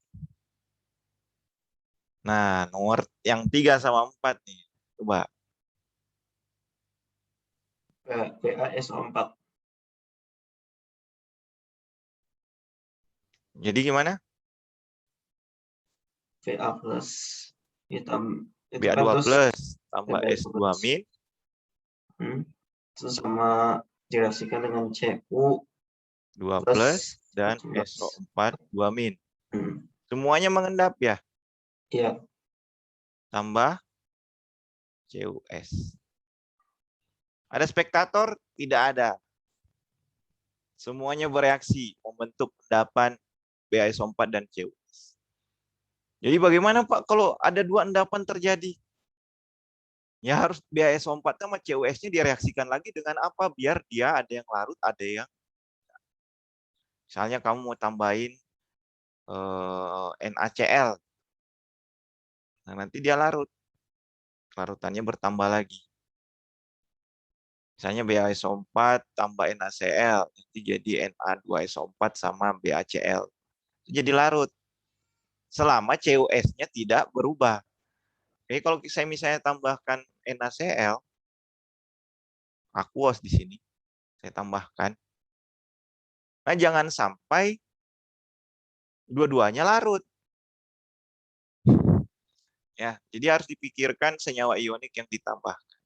Nah, nomor yang 3 sama 4 nih. Coba. PaSO4. Jadi gimana? Va plus hitam itu Ba2 kan terus plus tambah Ba2 S2 plus. min Terus sama direaksikan dengan Cu 2 plus plus dan 14. SO4 2 min. Hmm. Semuanya mengendap ya. Iya. Tambah CuS. Ada spektator? Tidak ada. Semuanya bereaksi membentuk endapan BaSO4 dan CuS. Jadi bagaimana Pak kalau ada 2 endapan terjadi? Ya harus BaSO4 sama CuS-nya direaksikan lagi dengan apa? Biar dia ada yang larut, ada yang... Misalnya kamu mau tambahin NaCl. Nah, nanti dia larut. Larutannya bertambah lagi. Misalnya BaSO4 tambah NaCl. Nanti jadi Na2SO4 sama BaCl. Jadi larut. Selama CuS-nya tidak berubah. Oke, kalau saya misalnya tambahkan NaCl, aqueous di sini, saya tambahkan. Nah, jangan sampai dua-duanya larut. Ya, jadi harus dipikirkan senyawa ionik yang ditambahkan.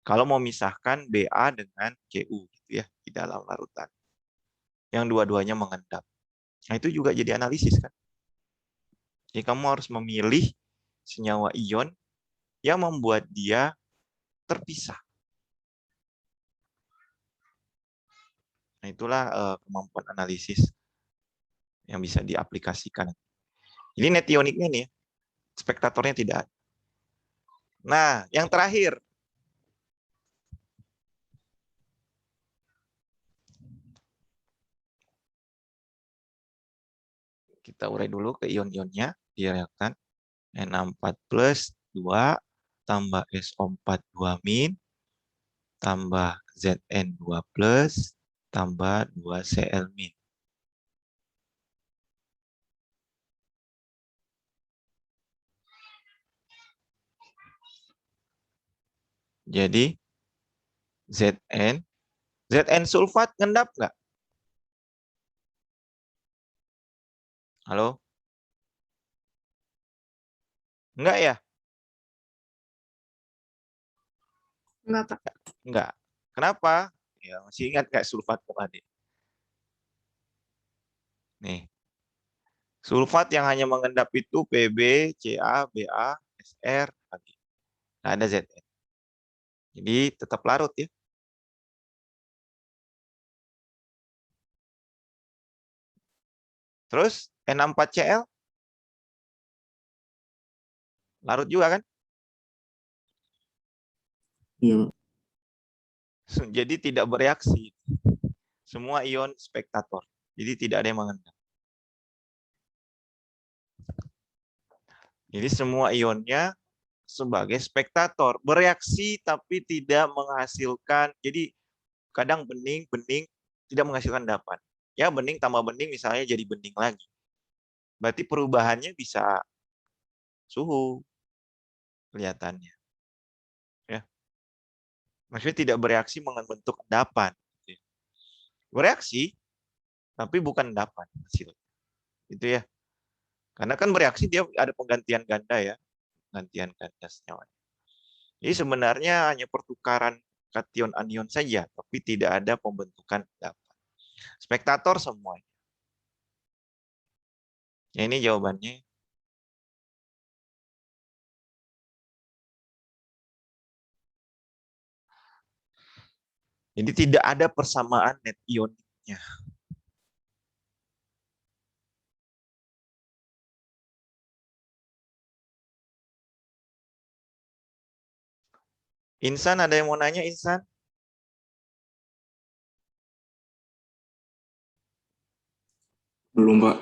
Kalau mau misahkan Ba dengan Cu gitu ya di dalam larutan. Yang dua-duanya mengendap. Nah, itu juga jadi analisis kan. Jadi kamu harus memilih senyawa ion yang membuat dia terpisah. Nah, itulah kemampuan analisis yang bisa diaplikasikan. Jadi net ioniknya nih, spektatornya tidak ada. Nah, yang terakhir. Kita urai dulu ke ion-ionnya di reaktan. Na4 plus 2 tambah SO4 2 min tambah Zn2 plus tambah 2Cl min. Jadi Zn sulfat ngendap nggak? Halo? Enggak ya? Enggak, Pak. Enggak. Kenapa? Ya, masih ingat nggak sulfat tadi? Nih. Sulfat yang hanya mengendap itu Pb, Ca, Ba, Sr, Ag. Nah, ada Zn. Jadi tetap larut ya. Terus Na4Cl larut juga kan? Iya. Jadi tidak bereaksi. Semua ion spektator. Jadi tidak ada yang mengendap. Jadi semua ionnya sebagai spektator. Bereaksi tapi tidak menghasilkan. Jadi kadang bening tidak menghasilkan endapan. Ya bening tambah bening misalnya jadi bening lagi. Berarti perubahannya bisa suhu kelihatannya. Ya. Maksudnya tidak bereaksi membentuk endapan. Bereaksi, tapi bukan endapan hasil. Itu ya. Karena kan bereaksi dia ada penggantian ganda ya. Penggantian ganda senyawa. Jadi sebenarnya hanya pertukaran kation anion saja, tapi tidak ada pembentukan endapan. Spektator semuanya. Ya, ini jawabannya. Jadi tidak ada persamaan net ioniknya. Insan, ada yang mau nanya, Insan? Belum, Pak.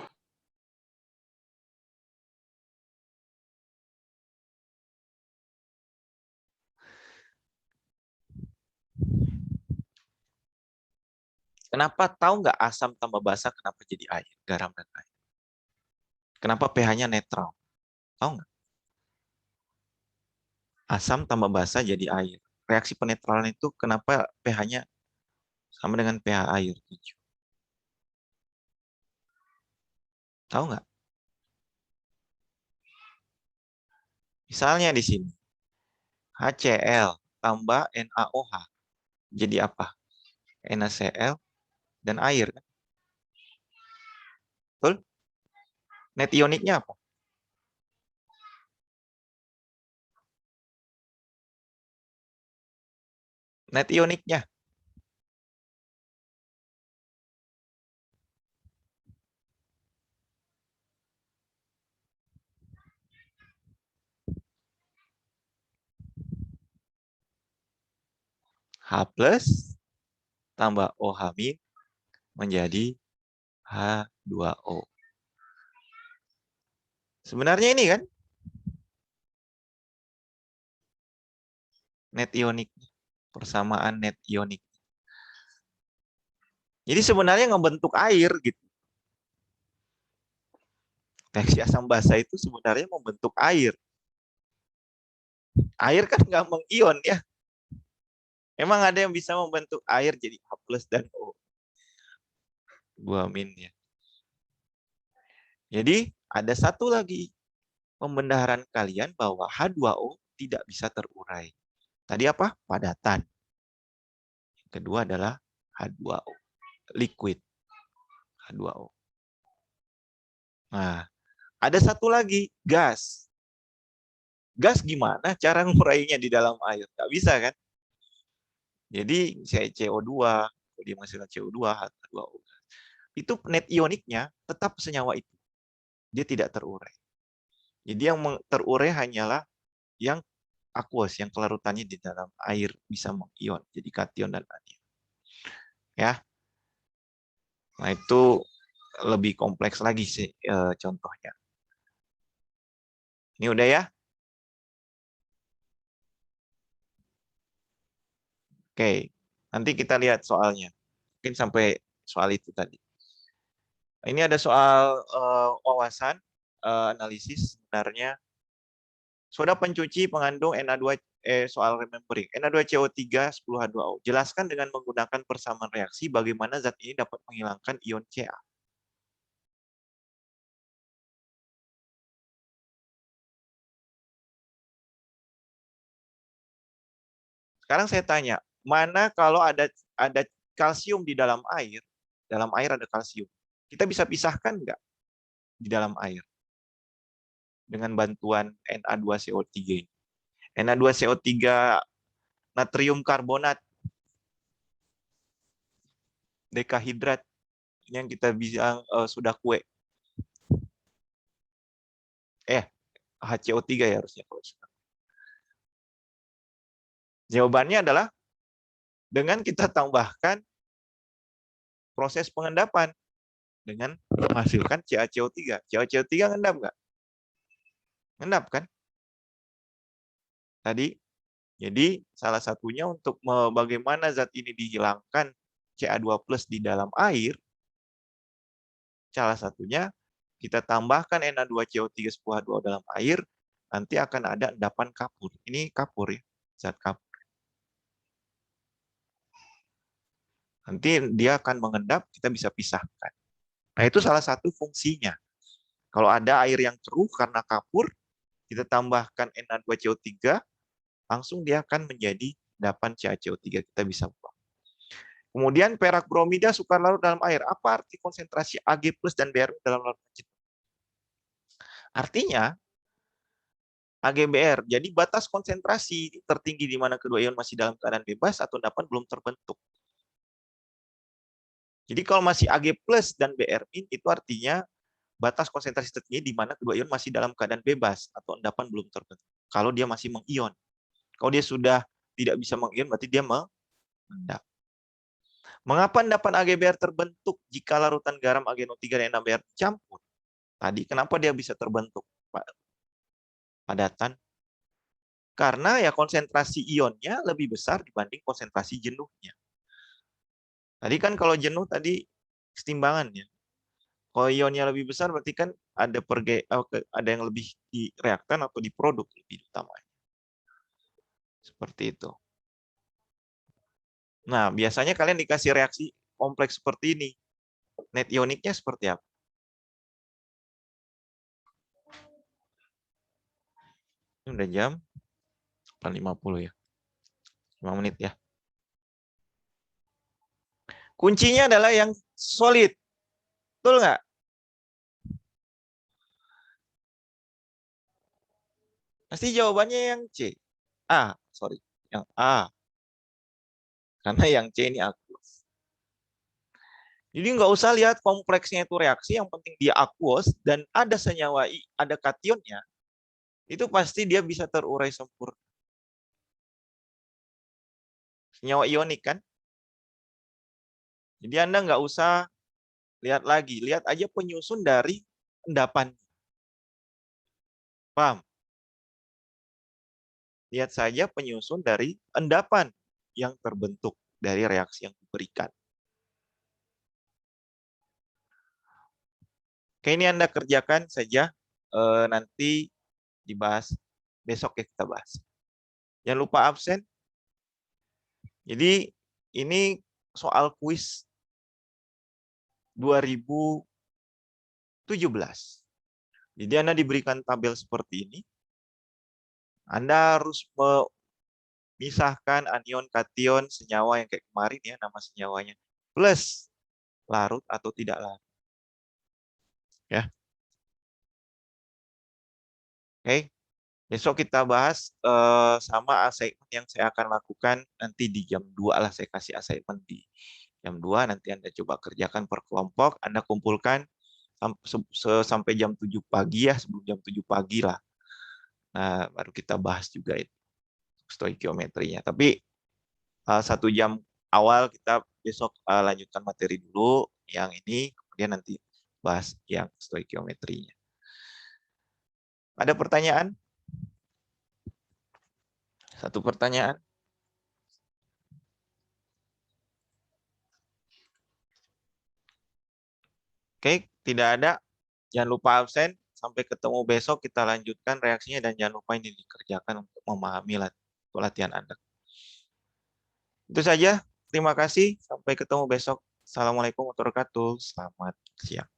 Kenapa tahu nggak asam tambah basa kenapa jadi air, garam dan air? Kenapa pH-nya netral? Tahu nggak? Asam tambah basa jadi air. Reaksi penetralan itu kenapa pH-nya sama dengan pH air 7? Tahu nggak? Misalnya di sini, HCl tambah NaOH. Jadi apa? NaCl dan air. Betul? Net ioniknya apa? Net ioniknya. H plus tambah OH min menjadi H2O. Sebenarnya ini kan net ionik, persamaan net ionik. Jadi sebenarnya ngebentuk air gitu. Reaksi asam basa itu sebenarnya membentuk air. Air kan nggak mengion ya. Emang ada yang bisa membentuk air jadi H plus dan O. 2 min ya. Jadi ada satu lagi pembendaharaan kalian bahwa H2O tidak bisa terurai. Tadi apa? Padatan. Yang kedua adalah H2O. Liquid. H2O. Nah, ada satu lagi, gas. Gas gimana cara ngurainya di dalam air? Nggak bisa kan? Jadi saya CO2, dia menghasilkan CO2, H2O. Itu net ioniknya tetap senyawa itu. Dia tidak terurai. Jadi yang terurai hanyalah yang aqueous, yang kelarutannya di dalam air bisa mengion. Jadi kation dan anion. Ya. Nah, itu lebih kompleks lagi sih contohnya. Ini udah ya? Oke, nanti kita lihat soalnya. Mungkin sampai soal itu tadi. Ini ada soal wawasan analisis sebenarnya. Soda pencuci mengandung Na2 soal remembering. Na2CO3 10H2O. Jelaskan dengan menggunakan persamaan reaksi bagaimana zat ini dapat menghilangkan ion Ca. Sekarang saya tanya, mana kalau ada kalsium di dalam air ada kalsium. Kita bisa pisahkan nggak di dalam air dengan bantuan Na2CO3 ini? Na2CO3 natrium karbonat dekahidrat yang kita bilang sudah kue. HCO3 ya harusnya kalau sudah. Jawabannya adalah dengan kita tambahkan proses pengendapan dengan menghasilkan CaCO3. CaCO3 ngendap nggak? Ngendap kan? Tadi. Jadi salah satunya untuk bagaimana zat ini dihilangkan Ca2+ di dalam air, salah satunya kita tambahkan Na2CO3 10H2O dalam air, nanti akan ada endapan kapur. Ini kapur ya, zat kapur. Nanti dia akan mengendap, kita bisa pisahkan. Nah, itu salah satu fungsinya. Kalau ada air yang keruh karena kapur, kita tambahkan Na2CO3, langsung dia akan menjadi endapan CaCO3, kita bisa buang. Kemudian perak bromida sukar larut dalam air. Apa arti konsentrasi Ag+ dan Br dalam larutan jenuh? Artinya, AgBr, jadi batas konsentrasi tertinggi di mana kedua ion masih dalam keadaan bebas atau endapan belum terbentuk. Jadi kalau masih Ag+ dan Br- itu artinya batas konsentrasi tertinggi di mana kedua ion masih dalam keadaan bebas atau endapan belum terbentuk. Kalau dia masih mengion. Kalau dia sudah tidak bisa mengion, berarti dia mengendap. Mengapa endapan AgBr terbentuk jika larutan garam AgNO3 dan NaBr dicampur? Tadi kenapa dia bisa terbentuk, Pak? Padatan. Karena ya konsentrasi ionnya lebih besar dibanding konsentrasi jenuhnya. Tadi kan kalau jenuh tadi kesetimbangannya. Kalau ionnya lebih besar berarti kan ada yang lebih di reaktan atau di produk lebih utamanya. Seperti itu. Nah, biasanya kalian dikasih reaksi kompleks seperti ini. Net ioniknya seperti apa? Ini udah jam 8.50 ya. 5 menit ya. Kuncinya adalah yang solid. Betul nggak? Pasti jawabannya yang C. Yang A. Karena yang C ini aqueous. Jadi nggak usah lihat kompleksnya itu reaksi, yang penting dia aqueous dan ada senyawa, ada kationnya, itu pasti dia bisa terurai sempurna. Senyawa ionik kan? Jadi Anda nggak usah lihat lagi, lihat aja penyusun dari endapan. Paham? Lihat saja penyusun dari endapan yang terbentuk dari reaksi yang diberikan. Oke, ini Anda kerjakan saja, nanti dibahas besok ya, kita bahas. Jangan lupa absen. Jadi ini soal kuis 2017. Jadi Anda diberikan tabel seperti ini. Anda harus memisahkan anion, kation, senyawa yang kayak kemarin ya, nama senyawanya. Plus larut atau tidak larut. Ya. Oke. Besok kita bahas sama assignment yang saya akan lakukan nanti di jam 2 lah, saya kasih assignment di jam 2, nanti Anda coba kerjakan per kelompok, Anda kumpulkan sampai jam 7 pagi ya, sebelum jam 7 pagi lah. Nah, baru kita bahas juga itu stoikiometrinya. Tapi 1 jam awal kita besok lanjutkan materi dulu yang ini, kemudian nanti bahas yang stoikiometrinya. Ada pertanyaan? Satu pertanyaan. Oke, tidak ada. Jangan lupa absen. Sampai ketemu besok, kita lanjutkan reaksinya dan jangan lupa ini dikerjakan untuk memahami latihan Anda. Itu saja. Terima kasih. Sampai ketemu besok. Assalamualaikum warahmatullahi wabarakatuh. Selamat siang.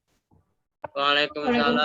Waalaikumsalam.